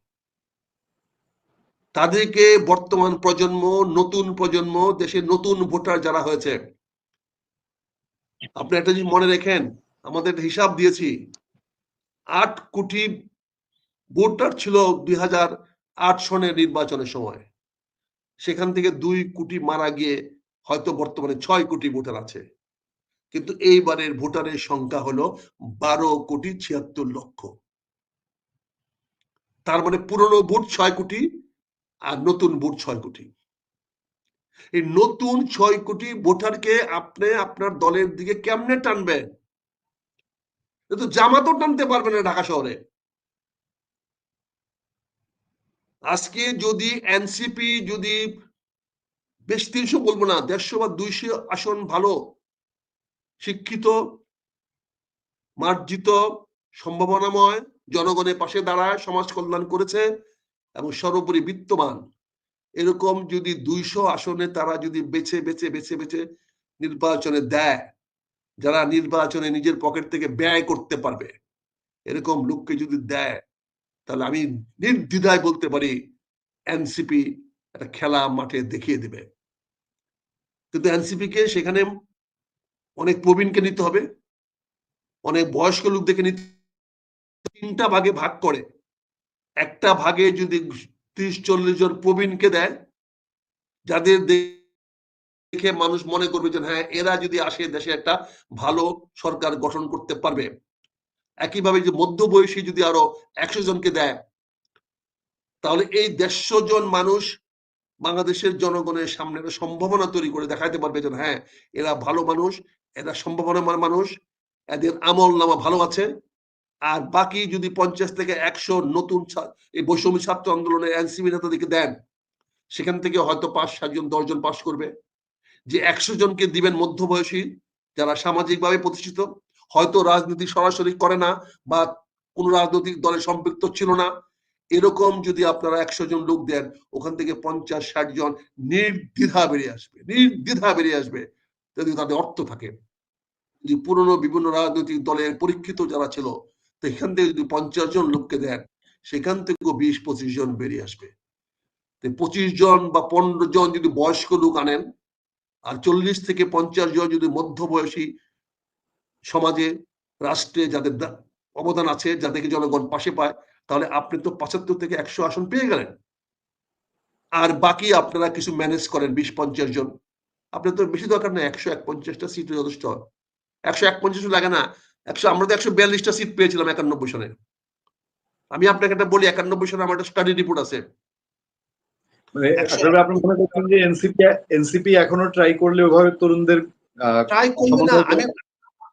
তাদেরকে বর্তমান প্রজন্ম, নতুন প্রজন্ম, দেশের নতুন ভোটার যারা হয়েছে, আপনি একটা জিনিস মনে রেখেন, আমাদের হিসাব দিয়েছি 8 কোটি ভোটার ছিল 2008 সনের নির্বাচনের সময়, সেখান থেকে 2 কোটি মারা গিয়ে হয়তো বর্তমানে 6 কোটি ভোটার আছে। কিন্তু এইবারের ভোটারের সংখ্যা হলো 12 কোটি 76 লক্ষ। তার মানে পুরনো ভোট 6 কোটি আর নতুন ভোট 6 কোটি। এই নতুন 6 কোটি ভোটারকে আপনি আপনার দলের দিকে কেমনে টানবেন? কিন্তু জামাতও টানতে পারবে না ঢাকা শহরে। আজকে যদি এনসিপি যদি বেশ 300 বলবো না, 150 বা 200 আসন ভালো শিক্ষিত, মার্জিত, সম্ভাবনাময়, জনগণের পাশে দাঁড়ায়, সমাজ কল্যাণ করেছে এবং সর্বোপরি বিত্তমান, এরকম যদি 200 আসনে তারা যদি বেছে বেছে বেছে বেছে নির্বাচনে দেয়, যারা নির্বাচনে নিজের পকেট থেকে ব্যয় করতে পারবে, এরকম লোককে যদি দেয়, তাহলে আমি নির্দ্বিধায় বলতে পারি এনসিপি একটা খেলা মাঠে দেখিয়ে দিবে। কিন্তু এনসিপি কে সেখানে অনেক প্রবীণকে নিতে হবে, অনেক বয়স্ক লোকদেরকে নিতে, 3টা ভাগে ভাগ করে, একটা ভাগে যদি 30-40 জন প্রবীণকে দেয়, যাদের দেখে মানুষ মনে করবে যে হ্যাঁ এরা যদি আসে দেশে একটা ভালো সরকার গঠন করতে পারবে। একইভাবে যে মধ্যবয়সী যদি আরো 100 জনকে দেয়, তাহলে এই 150 জন মানুষ বাংলাদেশের জনগণের সামনে একটা সম্ভাবনা তৈরি করে দেখাতে পারবে যে হ্যাঁ এরা ভালো মানুষ, এরা সম্ভাবনার মানুষ, এদের আমল নামা ভালো আছে। আর বাকি যদি 50 থেকে 100 নতুন এই বৈষম্য ছাত্র আন্দোলনের এনসিপি নেতাদেরকে দেন, সেখান থেকে হয়তো 5-7 জন 10 জন পাশ করবে। যে 100 জনকে দিবেন মধ্যবয়সী যারা সামাজিকভাবে প্রতিষ্ঠিত, হয়তো রাজনীতি সরাসরি করে না বা কোন রাজনৈতিক দলে সম্পৃক্ত ছিল না, এরকম যদি আপনারা 100 জন লোক দেন, ওখান থেকে 50-60 জন নির্দ্বিধা বেরিয়ে আসবে, নির্দ্বিধা বেরিয়ে আসবে যদি তাদের অর্থ থাকে। যদি পুরনো বিভিন্ন রাজনৈতিক দলের পরীক্ষিত যারা ছিল, সেখান থেকে যদি 50 জন লোককে দেন, সেখান থেকেও 20-25 জন বেরিয়ে আসবে। 25 জন বা 15 জন যদি বয়স্ক লোক আনেন, আর 40 থেকে 50 জন যদি মধ্যবয়সী, সমাজে রাষ্ট্রে যাদের অবদান আছে, যাদেরকে জনগণ পাশে পায়, তাহলে আপনি তো 75 থেকে 100 আসন পেয়ে গেলেন। আর বাকি আপনারা কিছু ম্যানেজ করেন 20-50 জন, আপনার তো বেশি দরকার না, 151টা সিট যথেষ্ট। 151 লাগে না, আমরা তো 142টা সিট পেয়েছিলাম 91 সনে। আমি আপনাকে একটা বলি, 91 সনে আমার একটা স্টাডি রিপোর্ট আছে। আসলে আপনি মনে করছেন যে এনসিপি এখনো ট্রাই করলে ওভাবে তরুণদের ট্রাই করবে না?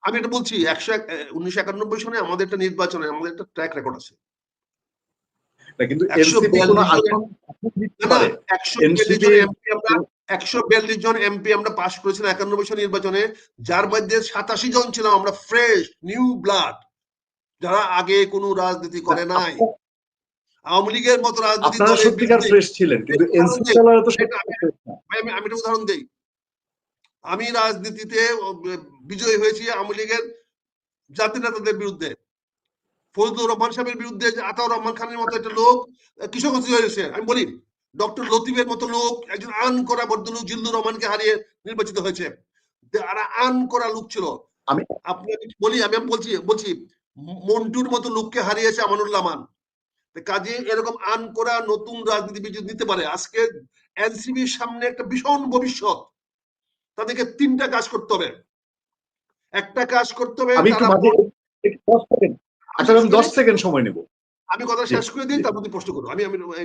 আমি এটা বলছি, 1991 সনে আমাদের একটা নির্বাচনে আমাদের একটা ট্র্যাক রেকর্ড আছে। কিন্তু এনসিপি কোন আসন দিতে পারে? 142 জন এমপি আমরা পাস করেছিলাম 91 সনের নির্বাচনে, যার মধ্যে 87 জন ছিলাম আমরা ফ্রেশ নিউ ব্লাড, যারা আগে কোনো রাজনীতি করে নাই। আওয়ামী লীগের মতো রাজনীতি আপনারা সত্যিকার ফ্রেশ ছিলেন, কিন্তু এনসিপি দলের তো আমি একটা উদাহরণ দেই। আমি রাজনীতিতে বিজয়ী হয়েছি আওয়ামী লীগের জাতীয় নেতাদের বিরুদ্ধে। ফজলুর রহমান সাহেবের বিরুদ্ধে আতাউর রহমান খানের মতো একটা লোক কিশোরগঞ্জ হয়েছে। আমি বলি ডক্টর লতিফের মতো লোক, একজন আন করা ভদ্রলোক জিল্লুর রহমানকে হারিয়ে নির্বাচিত হয়েছে। আন করা লোক ছিল। আমি বলছি মন্টুর মতো লোককে হারিয়েছে আমানুল্লাহ মান। কাজে এরকম আন করা নতুন রাজনীতিবিদ নিতে পারে। আজকে এনসিবির সামনে একটা ভীষণ ভবিষ্যৎ, তাদেরকে 3টা কাজ করতে হবে। একটা কাজ করতে হবে, আমি 10 সেকেন্ড সময় নেব, আমি কথা শেষ করে দিই, তার মধ্যে প্রশ্ন করবো। আমি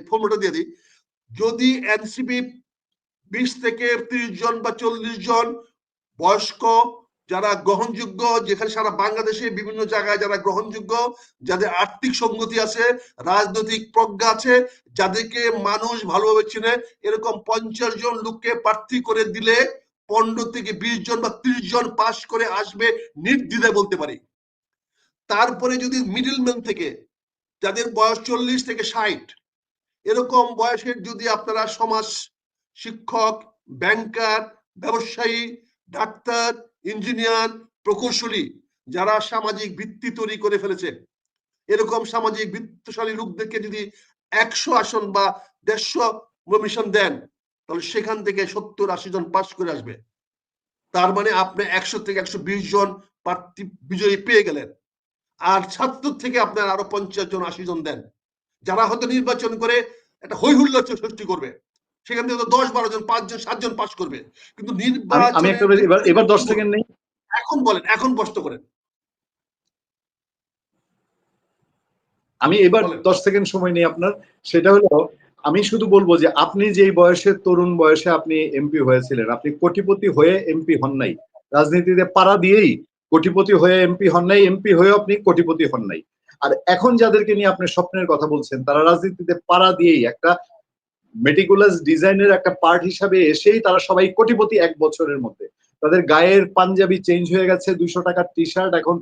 ফর্মুলাটা দিয়ে দিই। যদি এনসিপি 20 থেকে 30 জন বা 40 জন বয়স্ক, যারা গ্রহণযোগ্য, যেখানে সারা বাংলাদেশে বিভিন্ন জায়গায় যারা গ্রহণযোগ্য, যাদের আর্থিক সঙ্গতি আছে, রাজনৈতিক প্রজ্ঞা আছে, যাদেরকে মানুষ ভালোভাবে চিনে, এরকম 50 জন লোককে প্রার্থী করে দিলে 15 থেকে 20 জন বা 30 জন পাশ করে আসবে নির্দ্বিধায় বলতে পারি। তারপরে যদি মিডলম্যান থেকে, যাদের বয়স 40 থেকে 60, এরকম বয়সের যদি আপনারা সমাজ শিক্ষক, ব্যাংকার, ব্যবসায়ী, ডাক্তার, ইঞ্জিনিয়ার, প্রকৌশলী, যারা সামাজিক ভিত্তি তৈরি করে ফেলেছে, এরকম সামাজিক ভিত্তিশালী লোকদেরকে যদি 100 আসন বা 150 নমিনেশন দেন, তাহলে সেখান থেকে 70-80 জন পাস করে আসবে। তার মানে আপনি 100 থেকে 120 জন প্রার্থী বিজয়ী পেয়ে গেলেন। আর ছাত্র থেকে আপনার আরো 50 জন 80 জন দেন, যারা হয়তো নির্বাচন করে একটা হই হুল্লোড় সৃষ্টি করবে। সেখান থেকে 10-12 জন, 5 জন 7 জন পাস করবে। কিন্তু আমি এবার 10 সেকেন্ড নেই, এখন বলেন, এখন প্রশ্ন করেন। আমি এবার 10 সেকেন্ড সময় নেই আপনার। সেটা হলো, আমি শুধু বলবো যে আপনি যেই বয়সে, তরুণ বয়সে আপনি এমপি হয়েছিলেন, আপনি কোটিপতি হয়ে এমপি হন নাই। রাজনীতিতে পাড়া দিয়েই কোটিপতি হয়ে এমপি হন নাই, এমপি হয়ে আপনি কোটিপতি হন নাই। আর এখন যাদেরকে নিয়ে আপনি স্বপ্নের কথা বলছেন, তারা রাজনীতিতে পাড়া দিয়েই একটা মেটিকুলাস ডিজাইনের একটা পার্ট হিসাবে এসেই তারা সবাই কোটিপতি 1 বছরের মধ্যে। তাদের গায়ের পাঞ্জাবি চেঞ্জ হয়ে গেছে, 200 টাকার টি শার্ট এখন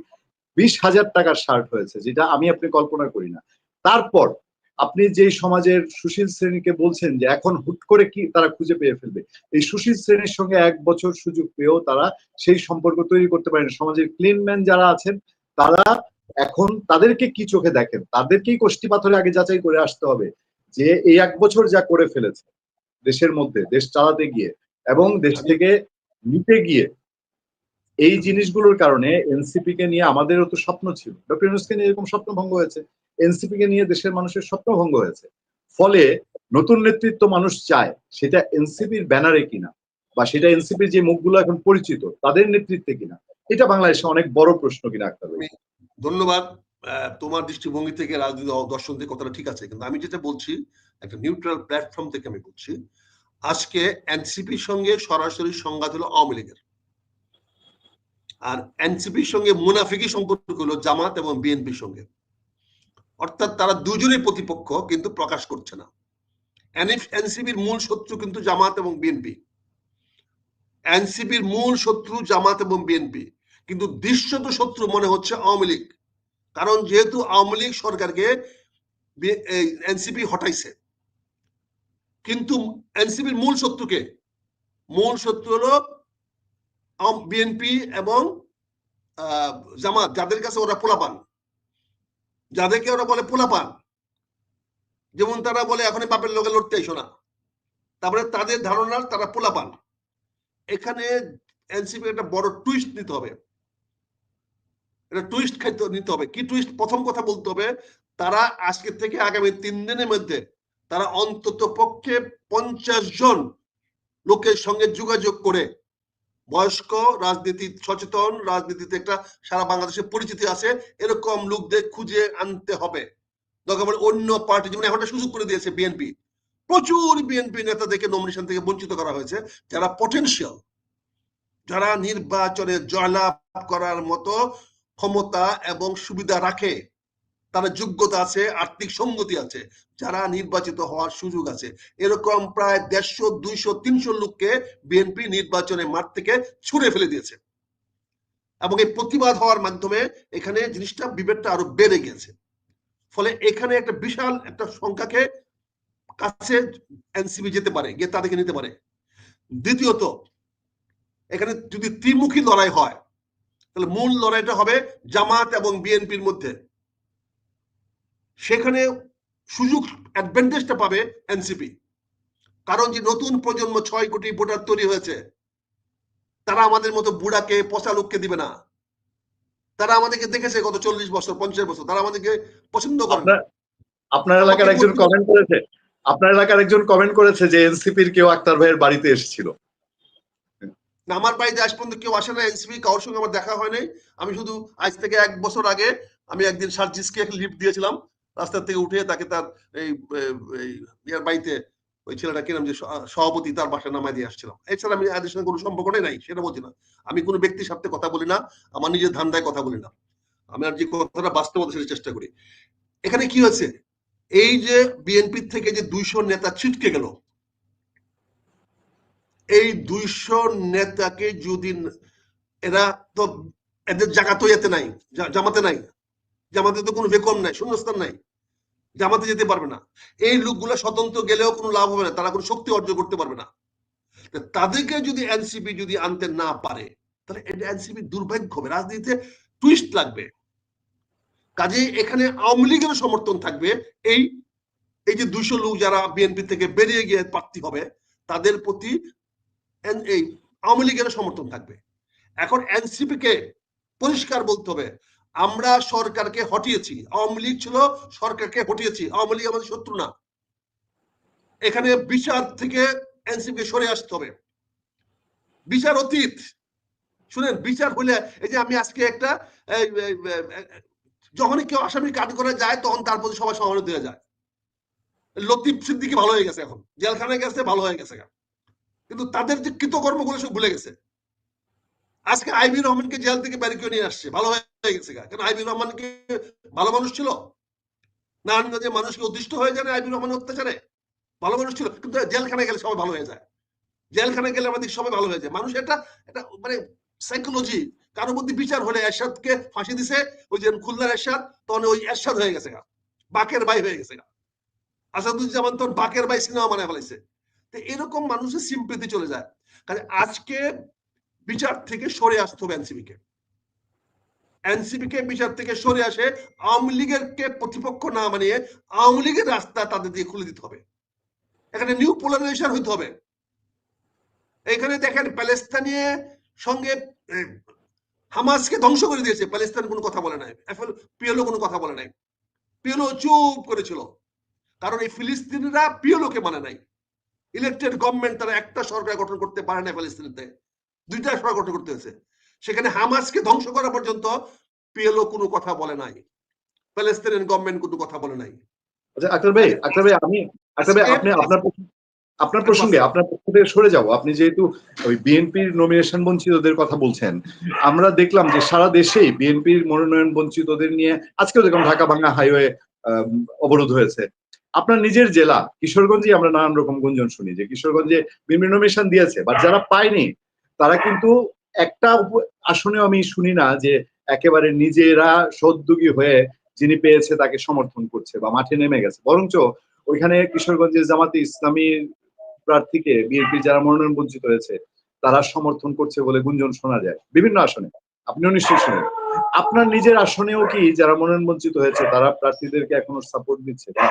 20,000 টাকার শার্ট হয়েছে, যেটা আমি আপনি কল্পনা করি না। তারপর আপনি যেই সমাজের সুশীল শ্রেণীকে বলছেন যে এখন হুট করে কি তারা খুঁজে পেয়ে ফেলবে, এই সুশীল শ্রেণীর সঙ্গে 1 বছর সুযোগ পেয়েও তারা সেই সম্পর্ক তৈরি করতে পারেন। সমাজের ক্লিন ম্যান যারা আছেন, তারা এখন তাদেরকে কি চোখে দেখেন? তাদেরকেই কষ্টি পাথরে আগে যাচাই করে আসতে হবে যে এই 1 বছর যা করে ফেলেছে দেশের মধ্যে, দেশ চালাতে গিয়ে এবং দেশ থেকে নিতে গিয়ে, এই জিনিসগুলোর কারণে এনসিপি কে নিয়ে আমাদেরও তো স্বপ্ন ছিল, ডক্টর ইউনূসকে নিয়ে এরকম স্বপ্ন ভঙ্গ হয়েছে, এনসিপি কে নিয়ে দেশের মানুষের স্বপ্ন ভঙ্গ হয়েছে। ফলে নতুন নেতৃত্ব মানুষ চায়, সেটা এনসিপির ব্যানারে কিনা বা সেটা এনসিপির যে মুখগুলো এখন পরিচিত তাদের নেতৃত্বে কিনা, এটা বাংলাদেশে অনেক বড় প্রশ্ন কিনা। আক্তার ভাই ধন্যবাদ। তোমার দৃষ্টিভঙ্গি থেকে রাজনীতি দর্শন দিয়ে কথাটা ঠিক আছে, কিন্তু আমি যেটা বলছি একটা নিউট্রাল প্ল্যাটফর্ম থেকে আমি বলছি, আজকে এনসিপির সঙ্গে সরাসরি সংঘাত হলো আওয়ামী লীগের, আর এনসিপির সঙ্গে মুনাফিকি সম্পর্ক হলো জামাত এবং বিএনপির সঙ্গে। অর্থাৎ তারা দুজনেই প্রতিপক্ষ, কিন্তু প্রকাশ করছে না। এনসিপির মূল শত্রু কিন্তু জামাত এবং বিএনপি। এনসিপির মূল শত্রু জামাত এবং বিএনপি, কিন্তু দৃশ্যত শত্রু মনে হচ্ছে আওয়ামী লীগ। কারণ যেহেতু আওয়ামী লীগ সরকারকে এনসিপি হটাইছে, কিন্তু এনসিপির মূল শত্রুকে, মূল শত্রু হলো বিএনপি এবং জামাত, যাদের কাছে ওরা পোলাপান, যাদেরকে ওরা বলে পোলাপান, যেমন তারা বলে এখন বাপের লোকে লড়তে এসো না, তারপরে তাদের ধারণার তারা পোলাপান। এখানে এনসিপি একটা বড় টুইস্ট নিতে হবে, এটা টুইস্ট নিতে হবে। কি টুইস্ট? প্রথম কথা বলতে হবে, তারা আজকে থেকে আগামী 3 দিনের মধ্যে তারা অন্তত পক্ষে 50 জন লোকের সঙ্গে যোগাযোগ করে, বয়স্ক, রাজনীতি সচেতন, রাজনীতিতে একটা সারা বাংলাদেশে পরিচিতি আছে, এরকম লোকদের খুঁজে আনতে হবে। দরকার পড়ে অন্য পার্টি, যেমন এখন সুযোগ করে দিয়েছে বিএনপি, প্রচুর বিএনপি নেতাদেরকে নমিনেশন থেকে বঞ্চিত করা হয়েছে, যারা পটেনশিয়াল, যারা নির্বাচনে জয়লাভ করার মতো ক্ষমতা এবং সুবিধা রাখে, তারা যোগ্যতা আছে, আর্থিক সঙ্গতি আছে, যারা নির্বাচিত হওয়ার সুযোগ আছে, এরকম প্রায় 150, 200, 300 লোককে বিএনপি নির্বাচনে মাঠ থেকে ছুড়ে ফেলে দিয়েছে। এবং এই প্রতিবাদ হওয়ার মাধ্যমে এখানে জিনিসটা, বিভেদটা আরো বেড়ে গেছে। ফলে এখানে একটা বিশাল একটা সংখ্যাকে কাছে এনসিপি যেতে পারে, গিয়ে তাদেরকে নিতে পারে। দ্বিতীয়ত, এখানে যদি ত্রিমুখী লড়াই হয়, তাহলে মূল লড়াইটা হবে জামাত এবং বিএনপির মধ্যে। সেখানে সুযোগ, অ্যাডভান্টেজটা পাবে এনসিপি। কারণ যে নতুন প্রজন্ম 6 কোটি ভোটার তৈরি হয়েছে, তারা আমাদের মতো বুড়াকে, পচা লোককে দিবে না। তারা আমাদেরকে দেখেছে গত 40 বছর, 50 বছর, তারা আমাদেরকে পছন্দ করে না। আপনার এলাকার একজন কমেন্ট করেছে, আপনার এলাকার একজন কমেন্ট করেছে যে এনসিপির কেউ আক্তার ভাইয়ের বাড়িতে এসেছিল। আমার বাড়িতে আজ পর্যন্ত কেউ আসে না এনসিপি, কারোর সঙ্গে আমার দেখা হয় নাই। আমি শুধু আজ থেকে 1 বছর আগে আমি একদিন সার্জিসকে লিফট দিয়েছিলাম, রাস্তা থেকে উঠে তাকে তার এই ইয়ার বাড়িতে, ওই ছেলেটা কিনাম যে সভাপতি, তার বাসায় নামায় দিয়ে আসছিলাম। এছাড়া আমি এদের সঙ্গে কোনো সম্পর্ক নাই, সেটা বলছি না। আমি কোনো ব্যক্তির সাথে কথা বলি না, আমার নিজের ধান্দায় কথা বলি না, আমি আর যে কথাটা বাস্তবতা সেটা চেষ্টা করি। এখানে কি হয়েছে, এই যে বিএনপি থেকে যে 200 নেতা ছিটকে গেল, এই 200 নেতাকে যদি, এরা তো, এদের জায়গা তো এতে নাই, জামাতে নাই, জামাতে তো কোনো ভেকম নাই, শূন্যস্থান নাই, জামাতে যেতে পারবে না। এই লোকগুলো স্বতন্ত্র গেলেও কোনো লাভ হবে না, তারা কোনো শক্তি অর্জন করতে পারবে না। তাদেরকে যদি এনসিপি যদি আনতে না পারে, তাহলে এটা এনসিপি দুর্ভাগ্য হবে, রাজনীতিতে টুইস্ট লাগবে। কাজে এখানে আওয়ামী লীগের সমর্থন থাকবে, এই এই যে 200 লোক যারা বিএনপি থেকে বেরিয়ে গিয়ে প্রার্থী হবে, তাদের প্রতি এই আওয়ামী লীগের সমর্থন থাকবে। এখন এনসিপি কে পরিষ্কার বলতে হবে, আমরা সরকারকে হটিয়েছি, আওয়ামী লীগ ছিল সরকারকে হটিয়েছি, আওয়ামী লীগ আমাদের শত্রু না। এখানে বিচার থেকে এনসিপি কে সরে আসতে হবে, বিচার অতীত। শুনেন, বিচার হলে, এই যে আমি আজকে একটা, যখনই কেউ আসামি কাজ করে যায়, তখন তার প্রতি সবাই সহানুভূতি হয়ে যায়। লতিফ সিদ্দিকী ভালো হয়ে গেছে, এখন জেলখানায় গেছে, ভালো হয়ে গেছে, কিন্তু তাদের যে কৃতকর্মগুলো সব ভুলে গেছে। আজকে আইবি রহমানকে জেল থেকে বের করে নিয়ে আসছে, ভালো হয়ে গেছে। কেন আইবি রহমান কি ভালো মানুষ ছিল? নারায়ণগঞ্জে মানুষকে অতিষ্ঠ হয়ে যায় আইবি রহমানের অত্যাচারে? ভালো মানুষ ছিল, কিন্তু জেলখানায় গেলে সবাই ভালো হয়ে যায়। জেলখানায় গেলে আমাদের সবাই ভালো হয়ে যায়। মানুষ এটা এটা মানে সাইকোলজি। কারোর মধ্যে বিচার হলে, এরশাদকে ফাঁসি দিছে, ওই যে খুলনার এরশাদ, তখন ওই এরশাদ হয়ে গেছে, বাকের ভাই হয়ে গেছে। আসাদুজ্জামান তখন বাকের ভাই সিনেমা বানায় ফেলাইছে। তো এরকম মানুষের সিম্পেথি চলে যায়। কাজে আজকে বিচার থেকে সরে আসতে হবে এনসিপিকে। এনসিপিকে বিচার থেকে সরে আসে আওয়ামী লীগের কে প্রতিপক্ষ না মানিয়ে আওয়ামী লীগের রাস্তা তাদের দিয়ে খুলে দিতে হবে। এখানে নিউ পোলারাইজেশন হইতে হবে। এখানে দেখেন, প্যালেস্তানীয় সঙ্গে হামাসকে ধ্বংস করে দিয়েছে, প্যালেস্তান কোনো কথা বলে নাই, পিএলও কোনো কথা বলে নাই, পিএলও চুপ করেছিল। কারণ এই ফিলিস্তিনিরা পিএলওকে মানে নাই। ইলেকটেড গভর্নমেন্ট, তারা একটা সরকার গঠন করতে পারে না ফিলিস্তিনিতে, 2টা সরকার গঠন করতে হয়েছে। সেখানে হামাসকে ধ্বংস করা পর্যন্ত পিএলও কোনো কথা বলে নাই, প্যালেস্তাইনিয়ান গভর্নমেন্ট কোনো কথা বলে নাই। আচ্ছা আক্তার ভাই, আমি তবে আপনি আপনার প্রসঙ্গে আপনার পক্ষ থেকে সরে যাবো। আপনি যেহেতু ওই বিএনপির নমিনেশন বঞ্চিতদের কথা বলছেন, আমরা দেখলাম যে সারা দেশেই বিএনপির মনোনয়ন বঞ্চিতদের নিয়ে আজকেও দেখলাম ঢাকা ভাঙ্গা হাইওয়ে অবরোধ হয়েছে। আপনার নিজের জেলা কিশোরগঞ্জে আমরা নানান রকম গুঞ্জন শুনি যে কিশোরগঞ্জে বিএনপি নমিনেশন দিয়েছে, বাট যারা পায়নি তারা কিন্তু একটা আসনেও আমি শুনি না যে একেবারে নিজেরা সদ্যোগী হয়ে যিনি পেয়েছে তাকে সমর্থন করছে বা মাঠে নেমে গেছে, বরঞ্চ ওইখানে কিশোরগঞ্জের জামাতে ইসলামী প্রার্থীকে বিএনপি যারা মনোনয়ন বঞ্চিত হয়েছে তারা সমর্থন করছে বলে গুঞ্জন শোনা যায় বিভিন্ন আসনে। আপনিও নিশ্চয়ই শুনেন। আপনার নিজের আসনেও কি যারা মনোনয়ন বঞ্চিত হয়েছে তারা প্রার্থীদেরকে এখনো সাপোর্ট দিচ্ছে, বা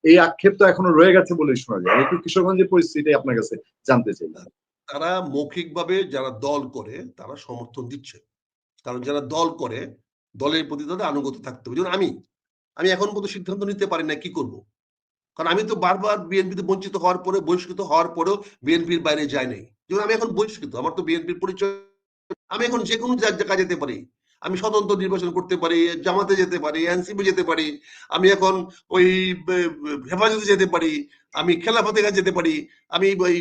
এই আক্ষেপ তো এখনো রয়ে গেছে বলে শোনা যায়? একটু কিশোরগঞ্জের পরিস্থিতি আপনার কাছে জানতে চাই। তারা মৌখিকভাবে যারা দল করে তারা সমর্থন দিচ্ছে, কারণ যারা দল করে দলের প্রতি তাদের আনুগত্য থাকতে হবে। যেমন আমি এখন পর্যন্ত সিদ্ধান্ত নিতে পারি না কি করব, কারণ আমি তো বারবার বিএনপিতে বঞ্চিত হওয়ার পরে, বহিষ্কৃত হওয়ার পরেও বিএনপির বাইরে যাই নাই। যেমন আমি এখন বহিষ্কৃত, আমার তো বিএনপির পরিচয়, আমি এখন যে কোনো জায়গায় যেতে পারি, আমি স্বতন্ত্র নির্বাচন করতে পারি, জামাতে যেতে পারি, এনসিপি যেতে পারি, আমি এখন ওই হেফাজতে যেতে পারি, আমি খেলাফতে কাছে যেতে পারি, আমি ওই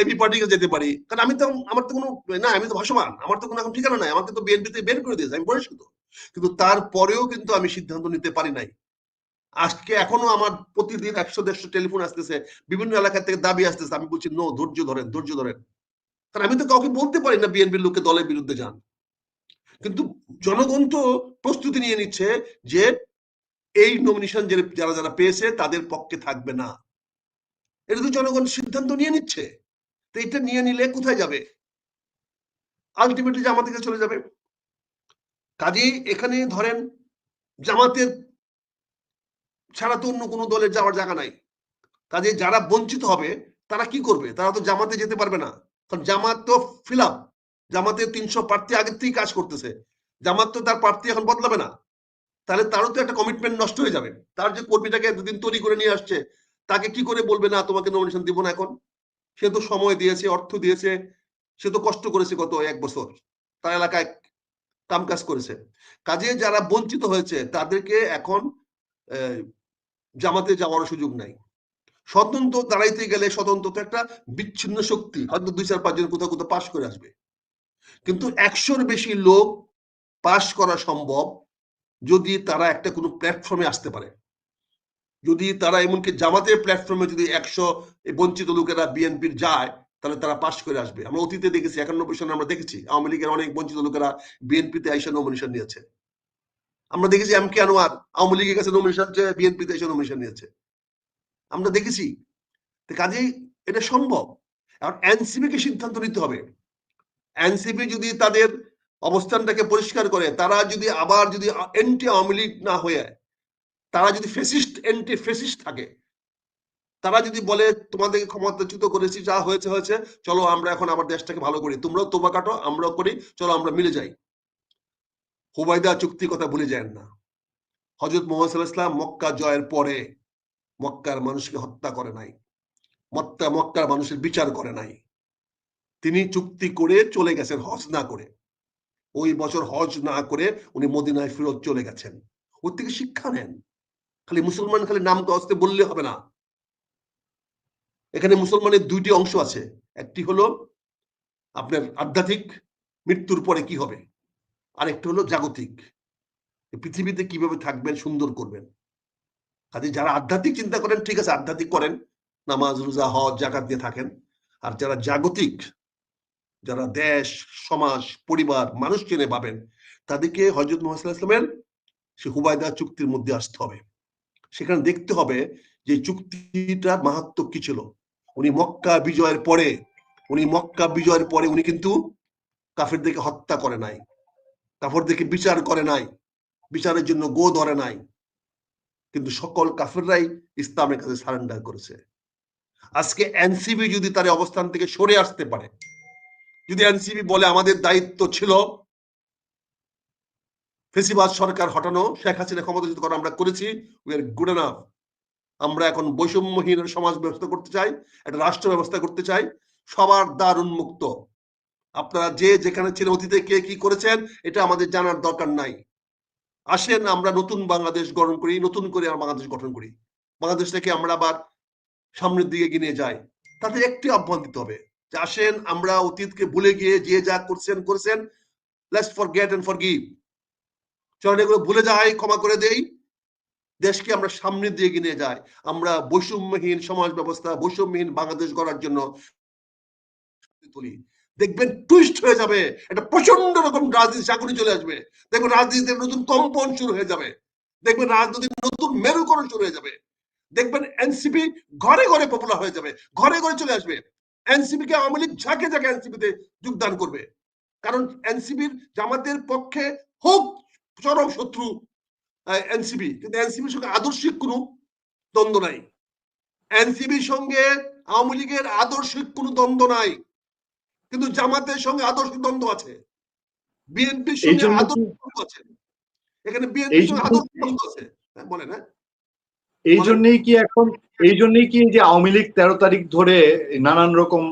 এবি পার্টির কাছে যেতে পারি, কারণ আমি তো, আমার তো কোনো না, আমি তো ভাসমান, আমার তো কোনো এখন ঠিকানা নাই, আমাকে তো বিএনপিতে বের করে দিয়েছে, আমি বহিষ্কৃত। কিন্তু তারপরেও কিন্তু আমি সিদ্ধান্ত নিতে পারি নাই। আজকে এখনো আমার প্রতিদিন 100-150 টেলিফোন আসতেছে, বিভিন্ন এলাকা থেকে দাবি আসতেছে, আমি বলছি নো, ধৈর্য ধরেন, ধৈর্য ধরেন, কারণ আমি তো কাউকে বলতে পারি না বিএনপির লোককে দলের বিরুদ্ধে যান। কিন্তু জনগণ তো প্রস্তুতি নিয়ে নিচ্ছে যে এই নমিনেশন যারা যারা পেয়েছে তাদের পক্ষে থাকবে না, এটা তো জনগণ সিদ্ধান্ত নিয়ে নিচ্ছে। তো এটা নিয়ে নিলে কোথায় যাবে? আলটিমেটলি জামাতের কাছে চলে যাবে। কাজেই এখানে ধরেন জামাতের ছাড়া তো অন্য কোনো দলের যাওয়ার জায়গা নাই। কাজে যারা বঞ্চিত হবে তারা কি করবে? তারা তো জামাতে যেতে পারবে না, কারণ জামাত তো ফিল আপ, জামাতে 300 প্রার্থী আগের থেকেই কাজ করতেছে, জামাত তো তার প্রার্থী এখন বদলাবে না, তাহলে তারও তো একটা কমিটমেন্ট নষ্ট হয়ে যাবে। তার যে কর্মীটাকে এতদিন তৈরি করে নিয়ে আসছে তাকে কি করে বলবে না তোমাকে নমিনেশন দিব না? এখন সে তো সময় দিয়েছে, অর্থ দিয়েছে, সে তো কষ্ট করেছে গত 1 বছর, তার এলাকায় কাম কাজ করেছে। কাজে যারা বঞ্চিত হয়েছে তাদেরকে এখন জামাতে যাওয়ার সুযোগ নাই। স্বতন্ত্র দাঁড়াইতে গেলে স্বতন্ত্র তো একটা বিচ্ছিন্ন শক্তি, হয়তো 2-4-5 জন কোথাও কোথাও পাশ করে আসবে, কিন্তু 100-র বেশি লোক পাশ করা সম্ভব যদি তারা একটা কোনো প্ল্যাটফর্মে আসতে পারে। যদি তারা এমনকি জামাতের প্ল্যাটফর্মে যদি 100 বঞ্চিত লোকেরা বিএনপির যায় তাহলে তারা পাশ করে আসবে। আমরা অতীতে দেখেছি, 91 সালে আমরা দেখেছি আওয়ামী লীগের অনেক বঞ্চিত লোকেরা বিএনপিতে এসে নমিনেশন নিয়েছে। আমরা দেখেছি এম কে আনোয়ার আওয়ামী লীগের কাছে নমিনেশন চেয়ে বিএনপিতে এসে নমিনেশন নিয়েছে, আমরা দেখেছি। কাজেই এটা সম্ভব। এখন এনসিপি কে সিদ্ধান্ত নিতে হবে। এনসিপি যদি তাদের অবস্থানটাকে পরিষ্কার করে, তারা যদি আবার যদি এন্টি আওয়ামী লীগ না হয়ে তারা যদি ফেসিস্ট এন্টি ফেসিস্ট থাকে, তারা যদি বলে তোমাদেরকে ক্ষমতাচ্যুত করেছি, যা হয়েছে হয়েছে, চলো আমরা এখন আবার দেশটাকে ভালো করি, তোমরাও তোবা কাটো আমরাও করি, চলো আমরা মিলে যাই। হুবাইদা চুক্তি কথা ভুলে যান না। হযরত মুহাম্মদ সাল্লাল্লাহু আলাইহি ওয়াসাল্লাম মক্কা জয়ের পরে মক্কার মানুষকে হত্যা করে নাই, মক্কার মানুষের বিচার করে নাই, তিনি চুক্তি করে চলে গেছেন হজ না করে। ওই বছর হজ না করে উনি মদিনায় ফেরত চলে গেছেন। ওর থেকে শিক্ষা নেন। খালি মুসলমান খালি নাম কাস্তে বললে হবে না। এখানে মুসলমানের 2টি অংশ আছে, একটি হলো আপনার আধ্যাত্মিক, মৃত্যুর পরে কি হবে, আর একটা হলো জাগতিক, পৃথিবীতে কিভাবে থাকবেন, সুন্দর করবেন। কাজে যারা আধ্যাত্মিক চিন্তা করেন ঠিক আছে, আধ্যাত্মিক করেন, নামাজ রোজা হজ জাকাত দিয়ে থাকেন। আর যারা জাগতিক, যারা দেশ সমাজ পরিবার মানুষ চেনে পাবেন, তাদেরকে হযরত মুহাম্মদ সাল্লাল্লাহু আলাইহি ওয়াসাল্লামের সে হুবাইদা চুক্তির মধ্যে আসতে হবে। সেখানে দেখতে হবে যে চুক্তিটার মাহাত্ম্য কি ছিল। উনি মক্কা বিজয়ের পরে উনি কিন্তু কাফেরদেরকে হত্যা করে নাই, কাফেরদেরকে বিচার করে নাই, বিচারের জন্য গো ধরে নাই, কিন্তু সকল কাফেররাই ইসলামের কাছে সারেন্ডার করেছে। আজকে এনসিপি যদি তার অবস্থান থেকে সরে আসতে পারে, যদি এনসিপি বলে আমাদের দায়িত্ব ছিল ফেসিবাদ সরকার হটানো, শেখ হাসিনা ক্ষমতাচ্যুত করা আমরা করেছি, উই আর গুড এনাফ, আমরা এখন বৈষম্যহীন সমাজ ব্যবস্থা করতে চাই, একটা রাষ্ট্র ব্যবস্থা করতে চাই, সবার দ্বার উন্মুক্ত, আপনারা যে যেখানে ছিলেন অতীতে কে কি করেছেন এটা আমাদের জানার দরকার নাই, আসেন আমরা নতুন বাংলাদেশ গঠন করি, নতুন করে বাংলাদেশ গঠন করি, বাংলাদেশটাকে আমরা আবার সামনের দিকে এগিয়ে নিয়ে যায়, তাদের একটি আহ্বান দিতে হবে যে আসেন আমরা অতীতকে ভুলে গিয়ে যে যা করেছেন লেটস ফরগেট এন্ড ফরগিভ, চলেন এগুলো ভুলে যাই, ক্ষমা করে দেই, দেশকে আমরা সামনের দিকে এগিয়ে নিয়ে যাই, আমরা বৈষম্যহীন সমাজ ব্যবস্থা, বৈষম্যহীন বাংলাদেশ গড়ার জন্য তুলি। দেখবেন টুইস্ট হয়ে যাবে, একটা প্রচন্ড রকম রাজনীতি চাকুরি চলে আসবে, দেখবেন রাজনীতির নতুন কম্পন শুরু হয়ে যাবে, দেখবেন রাজনীতির নতুন মেরুকরণ শুরু হয়ে যাবে, দেখবেন এনসিপি ঘরে ঘরে পপুলার হয়ে যাবে, ঘরে ঘরে চলে আসবে। এনসিপি কে আওয়ামী লীগ ঝাঁকে ঝাঁকে এনসিপিতে যোগদান করবে, কারণ এনসিপির জামাতের পক্ষে হোক চরম শত্রু এনসিপি, কিন্তু এনসিপির সঙ্গে আদর্শিক কোনো দ্বন্দ্ব নাই, এনসিপির সঙ্গে আওয়ামী লীগের আদর্শিক কোনো দ্বন্দ্ব নাই, কিন্তু জামাতের সঙ্গে আদর্শিক দ্বন্দ্ব আছে, বিএনপির সঙ্গে আদর্শিক দ্বন্দ্ব আছে, এখানে বিএনপির সঙ্গে আদর্শিক দ্বন্দ্ব আছে। বলেন, হ্যাঁ এই জন্যই কি যে আওয়ামী লীগ 13 তারিখ ধরে নানান রকম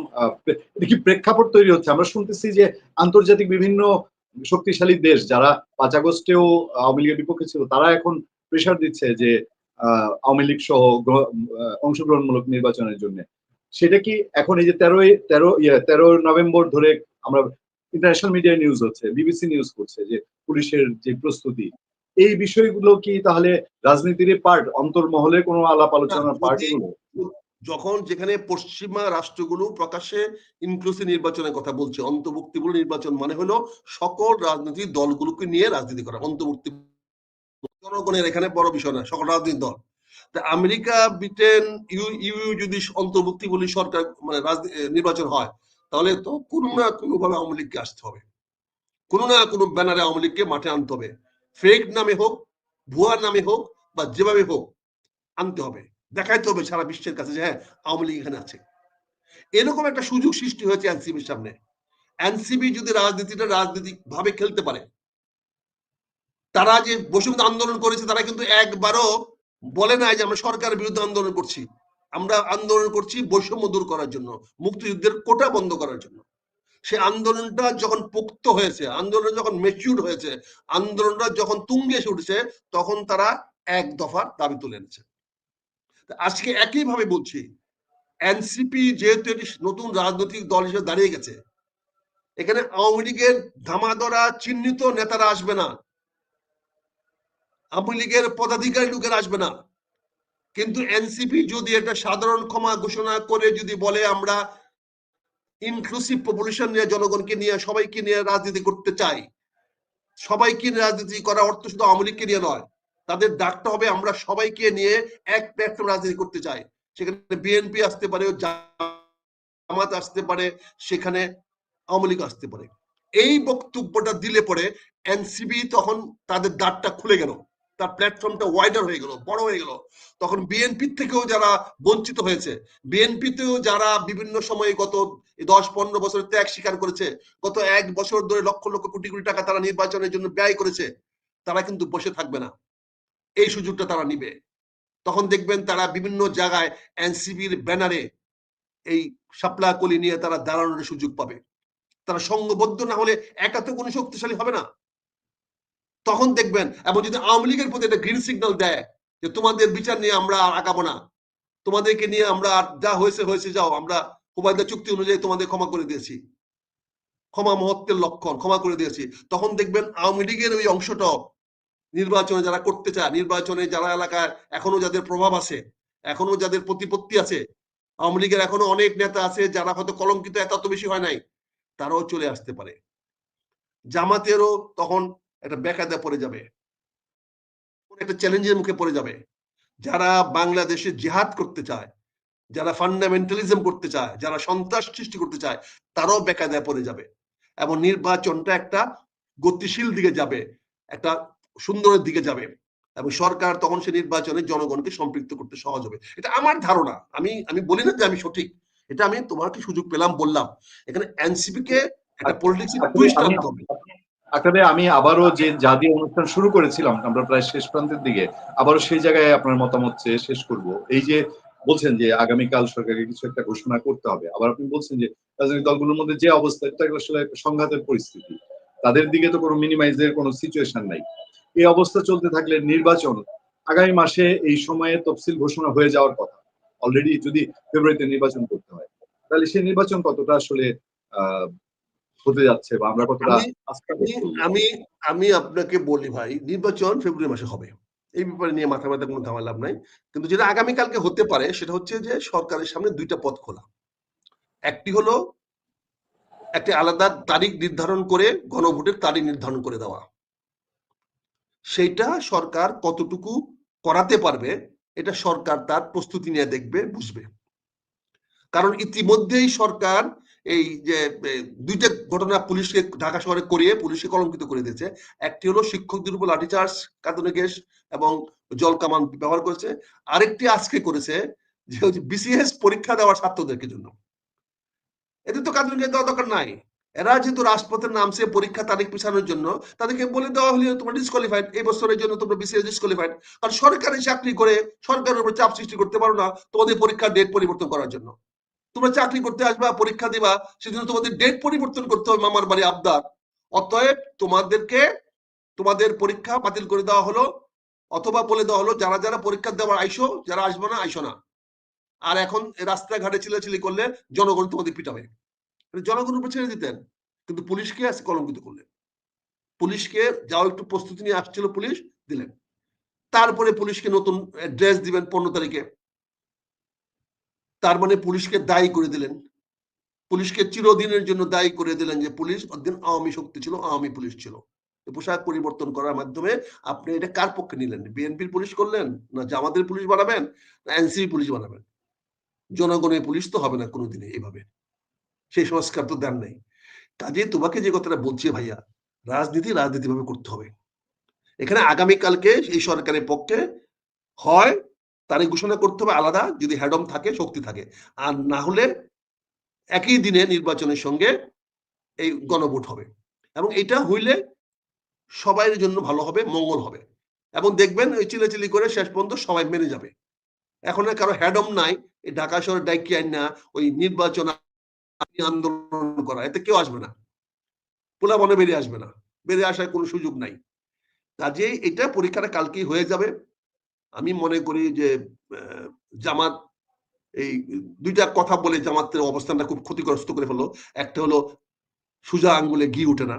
কি প্রেক্ষাপট তৈরি হচ্ছে? আমরা শুনতেছি যে আন্তর্জাতিক বিভিন্ন শক্তিশালী দেশ যারা 5 আগস্টেও আওয়ামী লীগের বিপক্ষে ছিল, তারা এখন প্রেশার দিচ্ছে যে আওয়ামী লীগ সহ অংশগ্রহণমূলক নির্বাচনের জন্য। সেটা কি এখন এই যে 13 নভেম্বর ধরে আমরা ইন্টারন্যাশনাল মিডিয়ায় নিউজ হচ্ছে, বিবিসি নিউজ করছে যে পুলিশের যে প্রস্তুতি, এই বিষয়গুলো কি তাহলে রাজনীতির পার্ট, অন্তর্মহলে কোনো আলাপ আলোচনার পার্ট এগুলো? যখন যেখানে পশ্চিমা রাষ্ট্রগুলো প্রকাশ্যে ইনক্লুসিভ নির্বাচনের কথা বলছে, অন্তর্ভুক্তিমূলক নির্বাচন মানে হলো সকল রাজনৈতিক দলগুলোকে নিয়ে রাজনীতি করা, অন্তর্ভুক্তি জনগণের এখানে বড় বিষয় না, সকল রাজনৈতিক দল। আমেরিকা, ব্রিটেন, ইউ যদি অন্তর্ভুক্তি বলি সরকার মানে নির্বাচন হয়, তাহলে তো কোনো না কোনো ভাবে আওয়ামী লীগকে আসতে হবে, কোনো না কোনো ব্যানারে আওয়ামী লীগকে মাঠে আনতে হবে, ফেক নামে হোক, ভুয়া নামে হোক, বা যেভাবে হোক আনতে হবে, দেখাইতে হবে সারা বিশ্বের কাছে যে হ্যাঁ আওয়ামী লীগ এখানে আছে। এরকম একটা সুযোগ সৃষ্টি হয়েছে এনসিবির সামনে। এনসিবি যদি রাজনীতিটা রাজনৈতিক ভাবে খেলতে পারে, তারা যে বৈষম্য আন্দোলন করেছে, তারা কিন্তু একবারও বলে নাই যে আমরা সরকারের বিরুদ্ধে আন্দোলন করছি, আমরা আন্দোলন করছি বৈষম্য দূর করার জন্য, মুক্তিযুদ্ধের কোটা বন্ধ করার জন্য। সে আন্দোলনটা যখন পোক্ত হয়েছে, আন্দোলন যখন ম্যাচিউর হয়েছে, আন্দোলনটা যখন তুঙ্গে এসে উঠেছে, তখন তারা এক দফার দাবি তুলে এনেছে। আজকে একইভাবে বলছি, এনসিপি যেহেতু এটি নতুন রাজনৈতিক দল হিসেবে দাঁড়িয়ে গেছে, এখানে আওয়ামী লীগের ধামাধরা চিহ্নিত নেতারা আসবে না, আওয়ামী লীগের পদাধিকারী লোকেরা আসবে না, কিন্তু এনসিপি যদি একটা সাধারণ ক্ষমা ঘোষণা করে যদি বলে আমরা ইনক্লুসিভ পপুলেশন নিয়ে, জনগণকে নিয়ে, সবাইকে নিয়ে রাজনীতি করতে চাই, সবাইকে রাজনীতি করার অর্থ শুধু আওয়ামী লীগকে নিয়ে নয়, তাদের ডাকটা হবে আমরা সবাইকে নিয়ে এক প্ল্যাটফর্ম রাজনীতি করতে চাই, সেখানে বিএনপি আসতে পারে, জামাত আসতে পারে, সেখানে আওয়ামী লীগ আসতে পারে। এই বক্তব্যটা দিলে পরে এনসিবি তখন তাদের দ্বারটা খুলে গেল, তার প্ল্যাটফর্মটা ওয়াইডার হয়ে গেল, বড় হয়ে গেল। তখন বিএনপি থেকেও যারা বঞ্চিত হয়েছে, বিএনপিতেও যারা বিভিন্ন সময়ে গত 10-15 বছর ত্যাগ স্বীকার করেছে, গত 1 বছর ধরে লক্ষ লক্ষ কোটি কোটি টাকা তারা নির্বাচনের জন্য ব্যয় করেছে, তারা কিন্তু বসে থাকবে না, এই সুযোগটা তারা নিবে। তখন দেখবেন তারা বিভিন্ন জায়গায় এনসিবির ব্যানারে এই শাপলা কলি নিয়ে তারা দাঁড়ানোর সুযোগ পাবে। তারা সংঘবদ্ধ না হলে একা তো কোনো শক্তিশালী হবে না। তখন দেখবেন, এবং যদি আওয়ামী লীগের প্রতি একটা গ্রিন সিগন্যাল দেয় যে তোমাদের বিচার নিয়ে আমরা আর আগাবো না, তোমাদেরকে নিয়ে আমরা যা হয়েছে হয়েছে, যাও, আমরা হুবাইদা চুক্তি অনুযায়ী তোমাদের ক্ষমা করে দিয়েছি, ক্ষমা মহত্বের লক্ষণ, ক্ষমা করে দিয়েছি, তখন দেখবেন আওয়ামী লীগের ওই অংশটা নির্বাচনে যারা করতে চায়, নির্বাচনে যারা এলাকায় এখনো যাদের প্রভাব আছে, এখনো যাদের প্রতিপত্তি আছে, আওয়ামী লীগের এখনো অনেক নেতা আছে যারা হয়তো কলঙ্কিত এত বেশি হয় নাই, তারাও চলে আসতে পারে। জামাতেরও তখন একটা বেকায়দা পড়ে যাবে, একটা চ্যালেঞ্জের মুখে পড়ে যাবে। যারা বাংলাদেশে জিহাদ করতে চায়, যারা ফান্ডামেন্টালিজম করতে চায়, যারা সন্ত্রাস সৃষ্টি করতে চায়, তারাও বেকায়দায় পড়ে যাবে, এবং নির্বাচনটা একটা গতিশীল দিকে যাবে, একটা সুন্দরের দিকে যাবে, এবং সরকার তখন সে নির্বাচনে জনগণকে সম্পৃক্ত করতে সহজ হবে। এটা আমার ধারণা, আমি বলি না যে আমি সঠিক, এটা আমি তোমাকে সুযোগ পেলাম বললাম। এখানে এনসিপি কে একটা পলিটিক্স টুইস্ট আনতে হবে। আসলে আমি আবারও যে জাতীয় অনুষ্ঠান শুরু করেছিলাম, আমরা প্রায় শেষ প্রান্তের দিকে, আবারও সেই জায়গায় আপনার মতামত চেয়ে শেষ করব। এই যে বলছেন যে আগামীকাল সরকারকে কিছু একটা ঘোষণা করতে হবে, আবার আপনি বলছেন যে রাজনৈতিক দলগুলোর মধ্যে যে অবস্থা, এটা আসলে একটা সংঘাতের পরিস্থিতি, তাদের দিকে তো কোনো মিনিমাইজের কোনো সিচুয়েশন নাই। এই অবস্থা চলতে থাকলে নির্বাচন আগামী মাসে এই সময়ে তফসিল ঘোষণা হয়ে যাওয়ার কথা, অলরেডি যদি ফেব্রুয়ারিতে নির্বাচন করতে হয়, তাহলে সেই নির্বাচন কতটা আসলে হতে যাচ্ছে বা আমরা কতটা আস্থা করবো? আমি আমি আপনাকে বলি ভাই, নির্বাচন ফেব্রুয়ারি মাসে হবে, এই ব্যাপারে নিয়ে মাথা ব্যথা কোনো ঝামেলা লাভ নাই। কিন্তু যেটা আগামীকালকে হতে পারে সেটা হচ্ছে যে সরকারের সামনে দুইটা পথ খোলা। একটি হলো একটি আলাদা তারিখ নির্ধারণ করে গণভোটের তারিখ নির্ধারণ করে দেওয়া, সেইটা সরকার কতটুকু করাতে পারবে এটা সরকার তার প্রস্তুতি নিয়ে দেখবে, বুঝবে। কারণ ইতিমধ্যেই সরকার এই যে দুইটা ঘটনা পুলিশকে ঢাকা শহরে করিয়ে পুলিশকে কলঙ্কিত করে দিয়েছে। একটি হলো শিক্ষকদের উপর লাঠিচার্জ, কাঁদুনে গ্যাস এবং জল কামান ব্যবহার করেছে। আরেকটি আজকে করেছে যে হচ্ছে বিসিএস পরীক্ষা দেওয়ার ছাত্রদেরকে জন্য। এদের তো কাঁদুনে গ্যাস দেওয়া দরকার নাই। এরা যেহেতু রাজপথের নামছে পরীক্ষা তারিখ পিছানোর জন্য, তাদেরকে বলে দেওয়া হলে তোমরা ডিসকোয়ালিফাইড, এই বছরের জন্য তোমরা বিসিএস ডিসকোয়ালিফাইড। কারণ সরকারি চাকরি করে সরকারের উপর চাপ সৃষ্টি করতে পারো না তোমাদের পরীক্ষার ডেট পরিবর্তন করার জন্য। তোমরা চাকরি করতে আসবা, পরীক্ষা দিবা, সেজন্য তোমাদের ডেট পরিবর্তন করতে হবে, মামার বাড়ি আবদার। অতএব তোমাদেরকে তোমাদের পরীক্ষা বাতিল করে দেওয়া হলো, অথবা বলে দেওয়া হলো যারা যারা পরীক্ষা দেওয়ার আইসো, যারা আসবে না আইসো না। আর এখন রাস্তাঘাটে চিল্লাচিল্লি করলে জনগণ তোমাদের পিটাবে। জনগণের উপর ছেড়ে দিতেন, কিন্তু পুলিশকে আজকে কলঙ্কিত করলেন। পুলিশকে যাও একটু প্রস্তুতি নিয়ে আসছিল পুলিশ, দিলেন। তারপরে পুলিশকে নতুন ড্রেস দিবেন 15 তারিখে, তার মানে পুলিশকে দায়ী করে দিলেন। পুলিশকে চিরদিনের জন্য দায়ী করে দিলেন যে পুলিশ একদিন আওয়ামী শক্তি ছিল, আওয়ামী পুলিশ ছিল। পোশাক পরিবর্তন করার মাধ্যমে আপনি এটা কার পক্ষে নিলেন? বিএনপির পুলিশ করলেন, না জামাতের পুলিশ বানাবেন, না এনসিপি পুলিশ বানাবেন? জনগণের পুলিশ তো হবে না কোনোদিনে এইভাবে, সেই সংস্কার তো দেন নাই। কাজে তোমাকে যে কথাটা বলছি ভাইয়া, রাজনীতি রাজনীতিভাবে করতে হবে। এখানে আগামীকালকে এই সরকারের পক্ষে হয় তারিখ ঘোষণা করতে হবে আলাদা, যদি হ্যাডম থাকে, শক্তি থাকে, আর না হলে একই দিনে নির্বাচনের সঙ্গে এই গণভোট হবে। এবং এটা হইলে সবাই জন্য ভালো হবে, মঙ্গল হবে। এবং দেখবেন ওই চিল্লাচিল্লি করে শেষ পর্যন্ত সবাই মেনে যাবে। এখন আর কারো হ্যাডম নাই এই ঢাকা শহরের ডাইকি আইন না ওই নির্বাচন আন্দোলন করা, এতে কেউ আসবে না, পোলা মনে বেরিয়ে আসবে না, বেরিয়ে আসার কোনো সুযোগ নাই। কাজেই এটা পরীক্ষাটা কালকেই হয়ে যাবে। আমি মনে করি যে জামাত এই দুইটা কথা বলে জামাতের অবস্থানটা খুব ক্ষতিগ্রস্ত করে ফেললো। একটা হলো সুজা আঙ্গুলে ঘি উঠে না,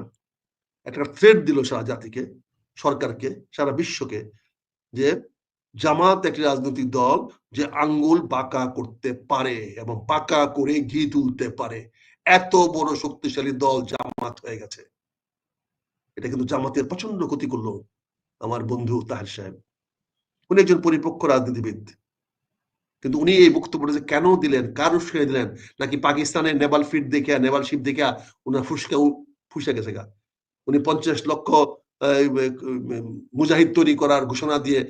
একটা থ্রেট দিল সারা জাতিকে, সরকারকে, সারা বিশ্বকে, যে জামাত একটি রাজনৈতিক দল যে আঙ্গুল বাঁকা করতে পারে এবং বাঁকা করে ঘি তুলতে পারে। এত বড় শক্তিশালী দল জামাত হয়ে গেছে। এটা কিন্তু জামাতের প্রচন্ড ক্ষতি করলো আমার বন্ধু তাহের সাহেব। উনি একজন পরিপক্ক রাজনীতিবিদ, কিন্তু উনি এই বক্তব্যটা যে কেন দিলেন, কার উস্কে দিলেন? নাকি পাকিস্তানের নেভাল ফিট দেখে, নেভাল শিপ দেখে উনার ফুসকে গেছে গা। উনি 50 লক্ষ মুজাহিদ তৈরি করার ঘোষণা দিয়ে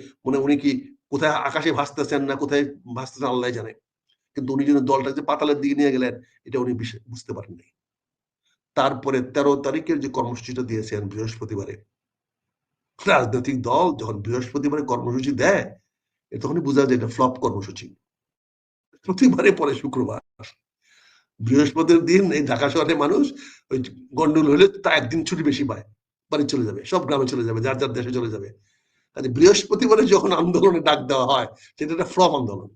উনি কি কোথায় আকাশে ভাসতেছেন না কোথায় ভাসতেছেন আল্লাহ জানে। কিন্তু উনি যদি দলটা যে পাতালের দিকে নিয়ে গেলেন এটা উনি বুঝতে পারেননি। তারপরে 13 তারিখের যে কর্মসূচিটা দিয়েছেন বৃহস্পতিবারে, রাজনৈতিক দল যখন বৃহস্পতিবারে কর্মসূচি দেয় তখনই বোঝা যায় এটা ফ্লপ কর্মসূচি। প্রতিবারে পরে শুক্রবার, বৃহস্পতির দিন এই ঢাকা শহরের মানুষ ওই গন্ডগোল হলে তা একদিন ছুটি বেশি পায়, বাড়ি চলে যাবে, সব গ্রামে চলে যাবে, যার যার দেশে চলে যাবে। বৃহস্পতিবারে যখন আন্দোলনে ডাক দেওয়া হয় সেটা একটা ফ্লপ আন্দোলন।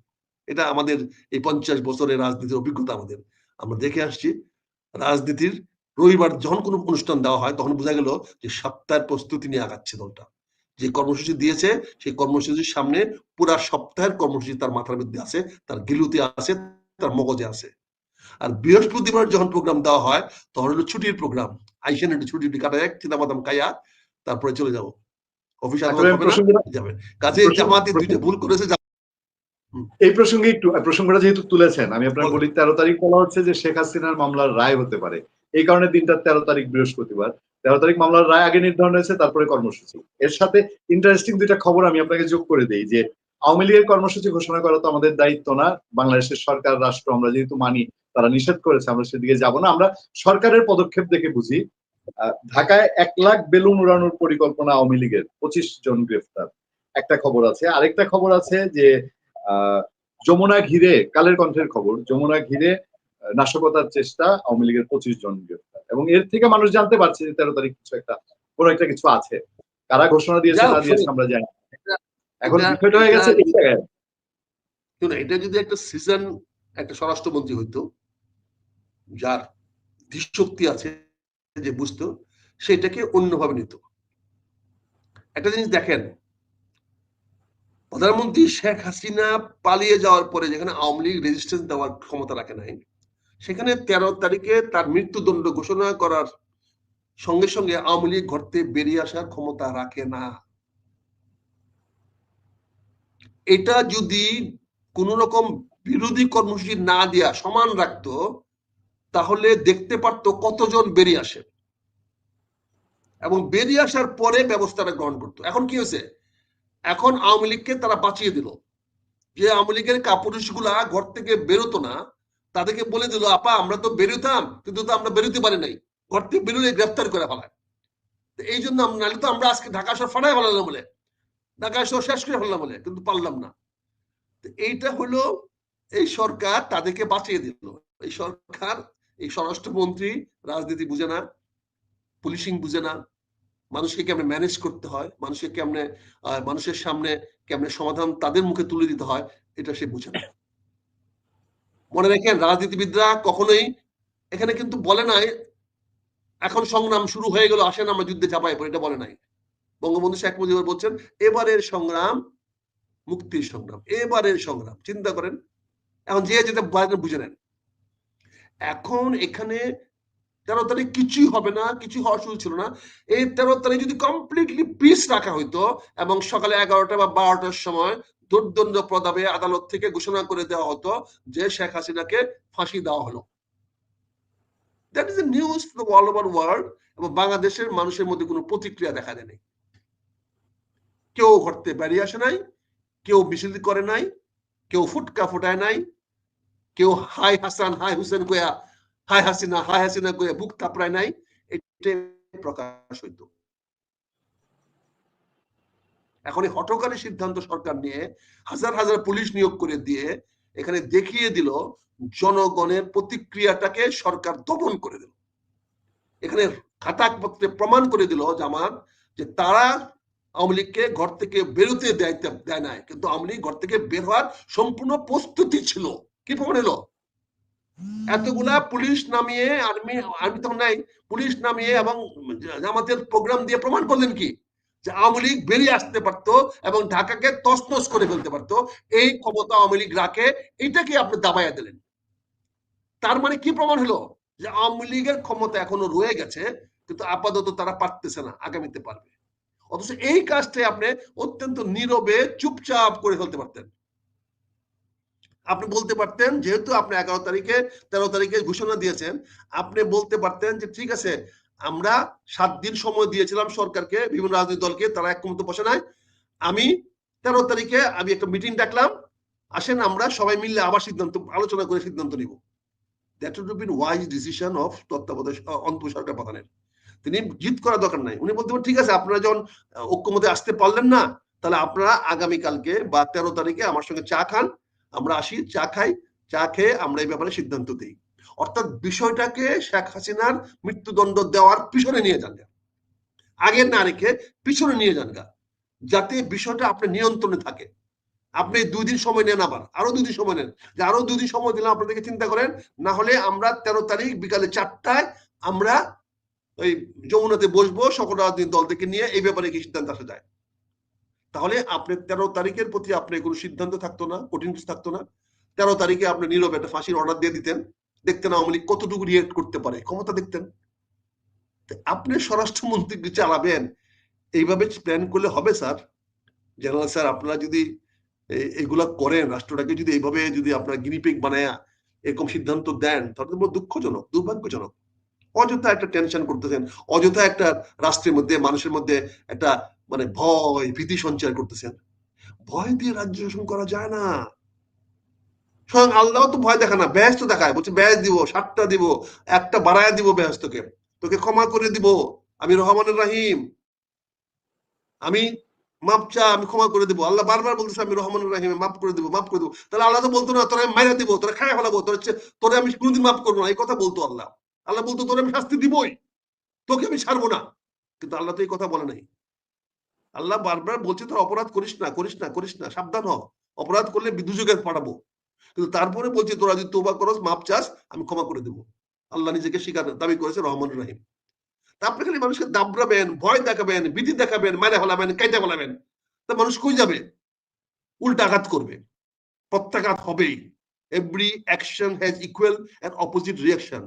এটা আমাদের এই 50 বছরের রাজনীতির অভিজ্ঞতা, আমরা দেখে আসছি। রাজনীতির রবিবার যখন কোনো অনুষ্ঠান দেওয়া হয় তখন বোঝা গেল যে সপ্তাহের প্রস্তুতি নিয়ে আগাচ্ছে দলটা। যে কর্মসূচি দিয়েছে সেই কর্মসূচির সামনে পুরা সপ্তাহের কর্মসূচি তার মাথার মধ্যে আছে, তার গিলুতে আছে, তার মগজে আছে। আর বৃহস্পতিবার যখন প্রোগ্রাম দেওয়া হয় তখন হলো ছুটির প্রোগ্রাম, আইসেন একটু ছুটি কাটা এক চিন্তা বাদাম খাইয়া তারপরে চলে যাবো, অফিস যাবেন। কাজে জামাতি দুইটা ভুল করেছে। এই প্রসঙ্গে একটু প্রসঙ্গটা যেহেতু তুলেছেন আমি আপনার বলি, 13 তারিখ বলা হচ্ছে যে শেখ হাসিনার মামলার রায় হতে পারে, এই কারণে দিনটা 13 তারিখ বৃহস্পতিবার। 13 তারিখ মামলার রায় আগে নির্ধারণ হয়েছে, তারপরে কর্মসূচি। এর সাথে ইন্টারেস্টিং দুইটা খবর আমি আপনাকে যোগ করে দিই, যে আওয়ামী লীগের কর্মসূচি ঘোষণা করা তো আমাদের দায়িত্ব না, বাংলাদেশের সরকার রাষ্ট্র আমরা যেহেতু মানি, তারা নিষেধ করেছে, আমরা সেদিকে যাব না, আমরা সরকারের পদক্ষেপ দেখে বুঝি। ঢাকায় 1 লাখ বেলুন উড়ানোর পরিকল্পনা আওয়ামী লীগের, 25 জন গ্রেফতার, একটা খবর আছে। আরেকটা খবর আছে যে যমুনা ঘিরে, কালের কণ্ঠের খবর, যমুনা ঘিরে নাশকতার চেষ্টা, আওয়ামী লীগের 25 জন গ্রেফতার। এবং এর থেকে মানুষ জানতে পারছে যে 13 তারিখ কোনো একটা কিছু আছে। কারা ঘোষণা দিয়েছে না দিয়েছে আমরা জানি। এখন বিষয়টা হয়ে গেছে এই জায়গায়, এটা যদি একটা সিজন একটা স্বরাষ্ট্রমন্ত্রী হইতো, যার ধীশক্তি আছে, যে বুঝতো, সেটাকে অন্যভাবে নিত। একটা জিনিস দেখেন, প্রধানমন্ত্রী শেখ হাসিনা পালিয়ে যাওয়ার পরে যেখানে আওয়ামী লীগ রেজিস্ট্যান্স দেওয়ার ক্ষমতা রাখে নাই, সেখানে 13 তারিখে তার মৃত্যুদণ্ড ঘোষণা করার সঙ্গে সঙ্গে আওয়ামী লীগ ঘর থেকে বেরিয়ে আসার ক্ষমতা রাখে না। এটা যদি কোন রকম বিরোধী কর্মসূচি না দেয়া সমান রাখতো, তাহলে দেখতে পারতো কতজন বেরিয়ে আসে এবং বেরিয়ে আসার পরে ব্যবস্থাটা গ্রহণ করতো। এখন কি হয়েছে, এখন আওয়ামী লীগকে তারা বাঁচিয়ে দিল। যে আওয়ামী লীগের কাপুরুষগুলা ঘর থেকে বেরোতো না, তাদেরকে বলে দিল, আপা আমরা তো বেরোতাম, কিন্তু তো আমরা বেরোতে পারি নাই, ঘর থেকে বেরোলে গ্রেফতার করে ফেলায়। এই জন্য নাহলে তো আমরা আজকে ঢাকা শহর ফাটাই ফেলালাম বলে, ঢাকা শহর শেষ করে ফেললাম বলে, কিন্তু পারলাম না। এইটা হলো এই সরকার তাদেরকে বাঁচিয়ে দিল। এই সরকার, এই স্বরাষ্ট্রমন্ত্রী রাজনীতি বুঝে না, পুলিশিং বুঝে না, মানুষকে কেমনে ম্যানেজ করতে হয়, মানুষকে কেমনে মানুষের সামনে কেমনে সমাধান তাদের মুখে তুলে দিতে হয়, এটা সে বুঝে না। মনে রাখেন, রাজনীতিবিদরা কখনোই এখানে কিন্তু বলে নাই এখন সংগ্রাম শুরু হয়ে গেল, আসেন আমরা যুদ্ধে চাপাই পড়ি, এটা বলে নাই। বঙ্গবন্ধু শেখ মুজিবুর বলছেন এবারের সংগ্রাম মুক্তির সংগ্রাম, এবারের সংগ্রাম। চিন্তা করেন, এখন যে যেটা বুঝে নেন। এখন এখানে 13 তারিখ কিছুই হবে না, কিছু হওয়ার সুযোগ ছিল না। এই 13 তারিখ যদি কমপ্লিটলি পিস রাখা হইতো এবং সকালে 11টা বা 12টার সময় দুর্দণ্ড প্রদাবে আদালত থেকে ঘোষণা করে দেওয়া হতো যে শেখ হাসিনাকে ফাঁসি দেওয়া হলো, that is a news all over world, এবং বাংলাদেশের মানুষের মধ্যে কোনো প্রতিক্রিয়া দেখা দেয়নি। কেউ ঘর থেকে বেরিয়ে আসে নাই, কেউ মিছিল করে নাই, কেউ ফুটকা ফুটায় নাই, কেউ হাই হাসান হাই হুসেন কয়া, হাই হাসিনা কয়া বুক থাপড়ায় নাই। এটাই প্রকাশ হইত। এখন এই হঠকারী সিদ্ধান্ত সরকার নিয়ে হাজার হাজার পুলিশ নিয়োগ করে দিয়ে এখানে দেখিয়ে দিল জনগণের প্রতিক্রিয়াটাকে সরকার দমন করে দিল। এখানে খাতাপত্রে প্রমাণ করে দিল জামাত যে তারা আওয়ামী লীগকে ঘর থেকে বেরোতে দেয় নাই, কিন্তু আওয়ামী লীগ ঘর থেকে বের হওয়ার সম্পূর্ণ প্রস্তুতি ছিল। কি প্রমাণ হলো, এতগুলা পুলিশ নামিয়ে, আর্মি তখন নাই, পুলিশ নামিয়ে এবং জামাতের প্রোগ্রাম দিয়ে প্রমাণ করলেন কি যে আওয়ামী লীগ বেরিয়ে আসতে পারতো এবং ঢাকাকে তছনছ করে ফেলতে পারতো। এই ক্ষমতা আওয়ামী লীগ রাখে, এটাকে আপনি দাবাইয়া দিলেন। তার মানে কি প্রমাণ হলো যে আওয়ামী লীগের ক্ষমতা এখনো রয়ে গেছে, কিন্তু আপাতত তারা পারতেছে না, আগামীতে পারবে। অথচ এই কাজটাই আপনি অত্যন্ত নীরবে চুপচাপ করে ফেলতে পারতেন। আপনি বলতে পারতেন, যেহেতু আপনি 11 তারিখে 13 তারিখে ঘোষণা দিয়েছেন, আপনি বলতে পারতেন যে ঠিক আছে, আমরা 7 দিন সময় দিয়েছিলাম সরকারকে, বিভিন্ন রাজনৈতিক দলকে, তারা একমত বসে নাই, আমি 13 তারিখে আমি একটা মিটিং ডাকলাম, আসেন আমরা সবাই মিলে আবার সিদ্ধান্ত আলোচনা করে সিদ্ধান্ত নিব। That would be wise decision of তত্ত্বাবধায়ক অন্তর সরকার প্রধানের। তিনি জিত করার দরকার নাই, উনি বলতে পারেন ঠিক আছে, আপনারা যখন ঐক্যমতে আসতে পারলেন না, তাহলে আপনারা আগামীকালকে বা 13 তারিখে আমার সঙ্গে চা খান, আমরা আসি, চা খাই, চা খেয়ে আমরা এই ব্যাপারে সিদ্ধান্ত দিই। অর্থাৎ বিষয়টাকে শেখ হাসিনার মৃত্যুদণ্ড দেওয়ার পিছনে নিয়ে যান, আগে না রেখে পিছনে নিয়ে যান, যাতে বিষয়টা আপনার নিয়ন্ত্রণে থাকে। আপনি 2 দিন সময় নেন, আবার আরো 2 দিন সময় নেন, যে আরো 2 দিন সময় দিলাম আপনাদেরকে, চিন্তা করেন, না হলে আমরা 13 তারিখ বিকালে 4টায় আমরা ওই যমুনাতে বসবো সকল রাজনৈতিক দল থেকে নিয়ে, এই ব্যাপারে কি সিদ্ধান্ত আসা যায়। তাহলে আপনি 13 তারিখের প্রতি আপনার কোনো সিদ্ধান্ত থাকতো না, কঠিন কিছু থাকতো না। 13 তারিখে আপনি নীরবে একটা ফাঁসির অর্ডার দিয়ে দিতেন, দেখতেন আওয়ামী লীগ কতটুকু রিয়েক্ট করতে পারে, ক্ষমতা দেখতেন। আপনি স্বরাষ্ট্রমন্ত্রী চালাবেন, এইভাবে প্ল্যান করলে হবে স্যার? জেনারেল স্যার, আপনারা যদি এগুলা করেন, রাষ্ট্রটাকে যদি এইভাবে যদি আপনার গিনিপিগ বানায় এরকম সিদ্ধান্ত দেন, তাহলে তো দুঃখজনক, দুর্ভাগ্যজনক। অযথা একটা টেনশন করতেছেন, অযথা একটা রাষ্ট্রের মধ্যে, মানুষের মধ্যে একটা মানে ভয় ভীতি সঞ্চার করতেছেন। ভয় দিয়ে রাজ্য শাসন করা যায় না। স্বয়ং আল্লাহ তো ভয় দেখা না, বেহেশত দেখায়, বলছে বেহেশত দিব, 7টা দিব, একটা বাড়ায় দিব বেহেশত, তোকে ক্ষমা করে দিব, আমি রহমানুর রহিম, আমি মাপ চা, আমি ক্ষমা করে দিব। আল্লাহ বারবার বলতেছে আমি রহমানুর রহিম, মাফ করে দিব, মাফ করে দিব। তাহলে আল্লাহ তো বলতো না তোরা আমি মাইরা দিব, তোরা খায় ফেলাবো, তোরা আমি কোনোদিন মাফ করবো না, এই কথা বলতো আল্লাহ। আল্লাহ বলতো তোরা আমি শাস্তি দিবই, তোকে আমি ছাড়বো না। কিন্তু আল্লাহ তো এই কথা বলে নাই। আল্লাহ বারবার বলছে তোর অপরাধ করিস না, করিস না, করিস না, সাবধান হ, অপরাধ করলে দুজকে পাঠাবো, কিন্তু তারপরে বলছে তোরা যদি তোবা করস, মাপ চাস, আমি ক্ষমা করে দেবো। আল্লাহ নিজেকে স্বীকার দাবি করেছে রহমান রাহিম। তা আপনি খালি মানুষকে দাবড়াবেন, ভয় দেখাবেন, ভীতি দেখাবেন, মাইরা ফেলাবেন, কাইটা ফেলাবেন, তা মানুষ কই যাবে? উল্টা আঘাত করবে, প্রত্যাঘাত হবেই। Every action has equal and opposite reaction,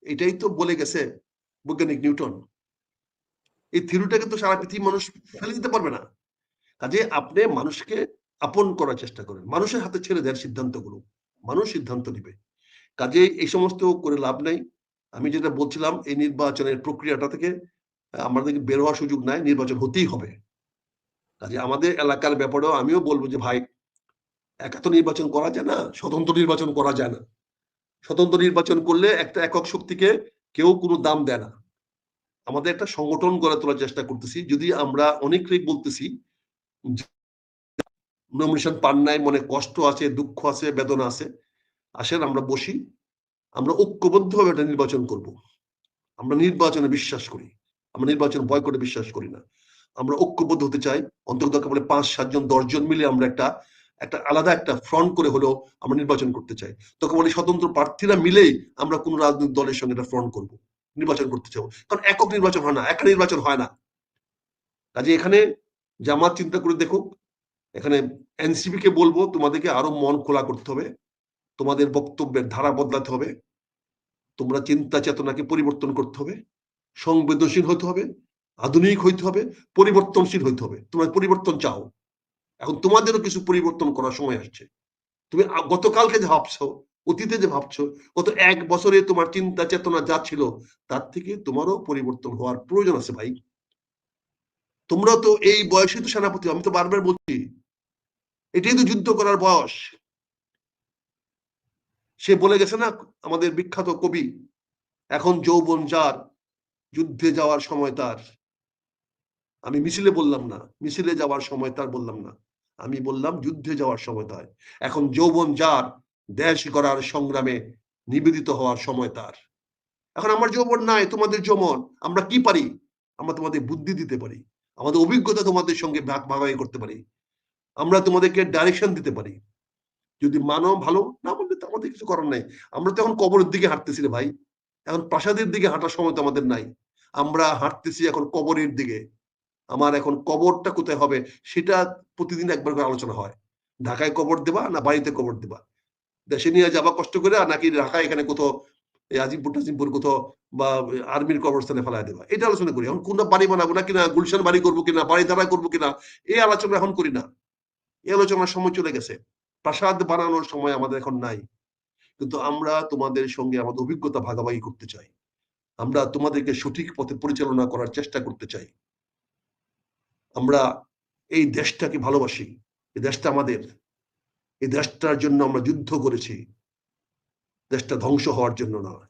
এটাই তো বলে গেছে বৈজ্ঞানিক নিউটন। এই থিওরিটাকে তো সারা পৃথিবীর মানুষ ফেলে দিতে পারবে না। কাজে আপনি মানুষকে আপন করার চেষ্টা করেন, মানুষের হাতে ছেড়ে দেন সিদ্ধান্তগুলো, মানুষ সিদ্ধান্ত নিবে। কাজে এই সমস্ত করে লাভ নাই। আমি যেটা বলছিলাম, এই নির্বাচনের প্রক্রিয়াটা থেকে আমাদেরকে বের হওয়ার সুযোগ নাই, নির্বাচন হতেই হবে। কাজে আমাদের এলাকার ব্যাপারেও আমিও বলবো যে ভাই, একা তো নির্বাচন করা যায় না, স্বতন্ত্র নির্বাচন করা যায় না। স্বতন্ত্র নির্বাচন করলে একটা একক শক্তিকে কেউ কোনো দাম দেয় না। আমাদের একটা সংগঠন গড়ে তোলার চেষ্টা করতেছি। যদি আমরা অনেকেই বলতেছি নমিনেশন পান নাই, মনে কষ্ট আছে, দুঃখ আছে, বেদনা আছে, আসেন আমরা বসি, আমরা ঐক্যবদ্ধভাবে একটা নির্বাচন করব। আমরা নির্বাচনে বিশ্বাস করি, আমরা নির্বাচন বয়কটে বিশ্বাস করি না। আমরা ঐক্যবদ্ধ হতে চাই, অন্তত দরকার পড়লে 5-7 জন 10 জন মিলে আমরা একটা আলাদা একটা ফ্রন্ট করে হলেও আমরা নির্বাচন করতে চাই। তখন বলি স্বতন্ত্র প্রার্থীরা মিলেই আমরা কোন রাজনৈতিক দলের সঙ্গে একটা ফ্রন্ট করব, নির্বাচন করতে চাই। কারণ একক নির্বাচন হয় না, একা নির্বাচন হয় না। কাজে এখানে জামাত চিন্তা করে দেখুক, এখানে এনসিপি কে বলবো তোমাদেরকে আরো মন খোলা করতে হবে, তোমাদের বক্তব্যের ধারা বদলাতে হবে, তোমরা চিন্তা চেতনাকে পরিবর্তন করতে হবে, সংবেদনশীল হতে হবে, আধুনিক হইতে হবে, পরিবর্তনশীল হইতে হবে। তোমরা পরিবর্তন চাও, এখন তোমাদেরও কিছু পরিবর্তন করার সময় আসছে। তুমি গতকালকে যে ভাবছো, অতীতে যে ভাবছো, গত 1 বছরে তোমার চিন্তা চেতনা যা ছিল, তার থেকে তোমারও পরিবর্তন হওয়ার প্রয়োজন আছে ভাই। তোমরা তো এই বয়সে তো সেনাপতি, আমি তো বারবার বলছি, এটাই তো যুদ্ধ করার বয়স। সে বলে গেছে না আমাদের বিখ্যাত কবি, এখন যৌবন যার, যুদ্ধে যাওয়ার সময় তার। আমি মিছিলে বললাম না, মিছিলে যাওয়ার সময় তার বললাম না, আমি বললাম যুদ্ধে যাওয়ার সময় তার। এখন যৌবন যার, দেশ গড়ার সংগ্রামে নিবেদিত হওয়ার সময় তার। এখন আমার যৌবন নাই, তোমাদের যৌবন। আমরা কি পারি? আমরা তোমাদের বুদ্ধি দিতে পারি, আমাদের অভিজ্ঞতা তোমাদের সঙ্গে ভাগাভাগি করতে পারি, আমরা তোমাদেরকে ডাইরেকশন দিতে পারি। যদি মানো ভালো, না বললে তো আমাদের কিছু করার নাই। আমরা তো এখন কবরের দিকে হাঁটতেছি রে ভাই, এখন প্রাসাদের দিকে হাঁটার সময় তো আমাদের নাই। আমরা হাঁটতেছি এখন কবরের দিকে। আমার এখন কবরটা কোথায় হবে সেটা প্রতিদিন একবার করে আলোচনা হয়। ঢাকায় কবর দেবা না বাড়িতে কবর দেবা, দেশে নিয়ে যাবা কষ্ট করে, নাকি ঢাকায় এখানে কোথাও আজিমপুর টাজিমপুর কোথাও বা আর্মির কবরস্থানে ফেলায় দেবা, এটা আলোচনা করি। এখন কোনটা বাড়ি বানাবো না কিনা, গুলশান বাড়ি করবো কিনা, বাড়ি ধারা করবো কিনা, এই আলোচনা এখন করি না। এই আলোচনার সময় চলে গেছে, প্রাসাদ বানানোর সময় আমাদের এখন নাই। কিন্তু আমরা তোমাদের সঙ্গে আমাদের অভিজ্ঞতা ভাগাভাগি করতে চাই, আমরা তোমাদেরকে সঠিক পথে পরিচালনা করার চেষ্টা করতে চাই। আমরা এই দেশটাকে ভালোবাসি, এই দেশটা আমাদের, এই দেশটার জন্য আমরা যুদ্ধ করেছি, দেশটা ধ্বংস হওয়ার জন্য নয়।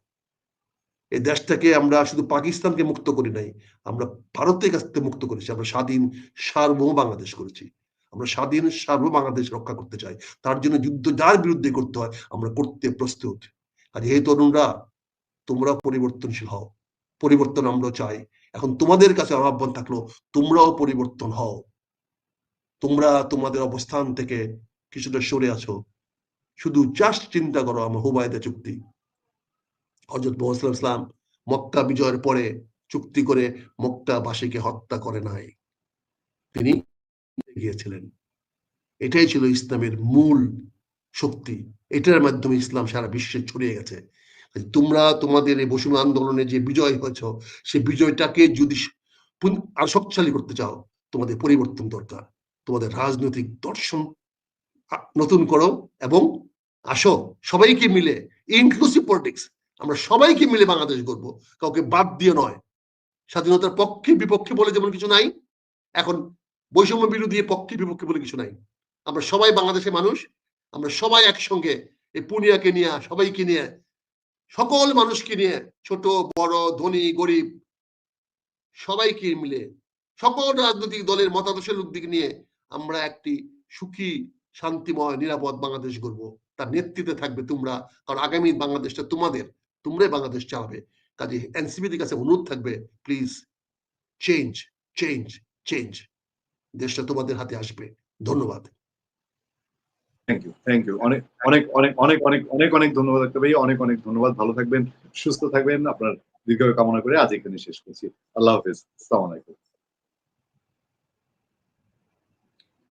এই দেশটাকে আমরা শুধু পাকিস্তানকে মুক্ত করি নাই, আমরা ভারতের কাছ থেকে মুক্ত করেছি। আমরা স্বাধীন সার্বভৌম বাংলাদেশ করেছি, আমরা স্বাধীন সার্বভৌম বাংলাদেশ রক্ষা করতে চাই। তার জন্য যুদ্ধ যার বিরুদ্ধে করতে হয় আমরা করতে প্রস্তুত। আর এই তরুণরা, তোমরা পরিবর্তনশীল হও, পরিবর্তন আমরাও চাই। এখন তোমাদের কাছে আহ্বান থাকলো, তোমরাও পরিবর্তন হও। তোমরা তোমাদের অবস্থান থেকে কিছুটা সরে আছো, শুধু জাস্ট চিন্তা করো আমার হুবায়দা চুক্তি। হযরত মুহাম্মদ ইসলাম মক্কা বিজয়ের পরে চুক্তি করে মক্কাবাসীকে হত্যা করে নাই, তিনি গিয়েছিলেন। এটাই ছিল ইসলামের মূল শক্তি, এটার মাধ্যমে ইসলাম সারা বিশ্বে ছড়িয়ে গেছে। তোমরা তোমাদের এই বৈষম্য আন্দোলনে যে বিজয় হয়েছ, সেই বিজয়টাকে যদি আর শক্তিশালী করতে চাও, তোমাদের পরিবর্তন দরকার। তোমাদের রাজনৈতিক দর্শন নতুন করো এবং আসো সবাইকে মিলে, ইনক্লুসিভ পলিটিক্স, আমরা সবাইকে মিলে বাংলাদেশ গড়বো, কাউকে বাদ দিয়ে নয়। স্বাধীনতার পক্ষে বিপক্ষে বলে যেমন কিছু নাই, এখন বৈষম্য বিরোধী পক্ষে বিপক্ষে বলে কিছু নাই। আমরা সবাই বাংলাদেশের মানুষ, আমরা সবাই একসঙ্গে এই পুনিয়াকে নিয়ে, সবাইকে নিয়ে, সকল মানুষকে নিয়ে, ছোট বড় ধনী গরিব সবাইকে মিলে, সকল রাজনৈতিক দলের মতাদর্শের লোকদিকে নিয়ে আমরা একটি সুখী শান্তিময় নিরাপদ বাংলাদেশ গড়ব। তার নেতৃত্বে থাকবে তোমরা, কারণ আগামী বাংলাদেশটা তোমাদের, তোমরাই বাংলাদেশ চালাবে। কাজে এনসিপির কাছে অনুরোধ থাকবে, প্লিজ চেঞ্জ চেঞ্জ চেঞ্জ, দেশটা তোমাদের হাতে আসবে। ধন্যবাদ। থ্যাংক ইউ অনেক অনেক অনেক অনেক অনেক অনেক অনেক ধন্যবাদ একটা ভাই, অনেক অনেক ধন্যবাদ। ভালো থাকবেন, সুস্থ থাকবেন, আপনার দীর্ঘায়ু কামনা করে আজ এখানে শেষ করছি। আল্লাহ হাফেজ, আসসালামু আলাইকুম।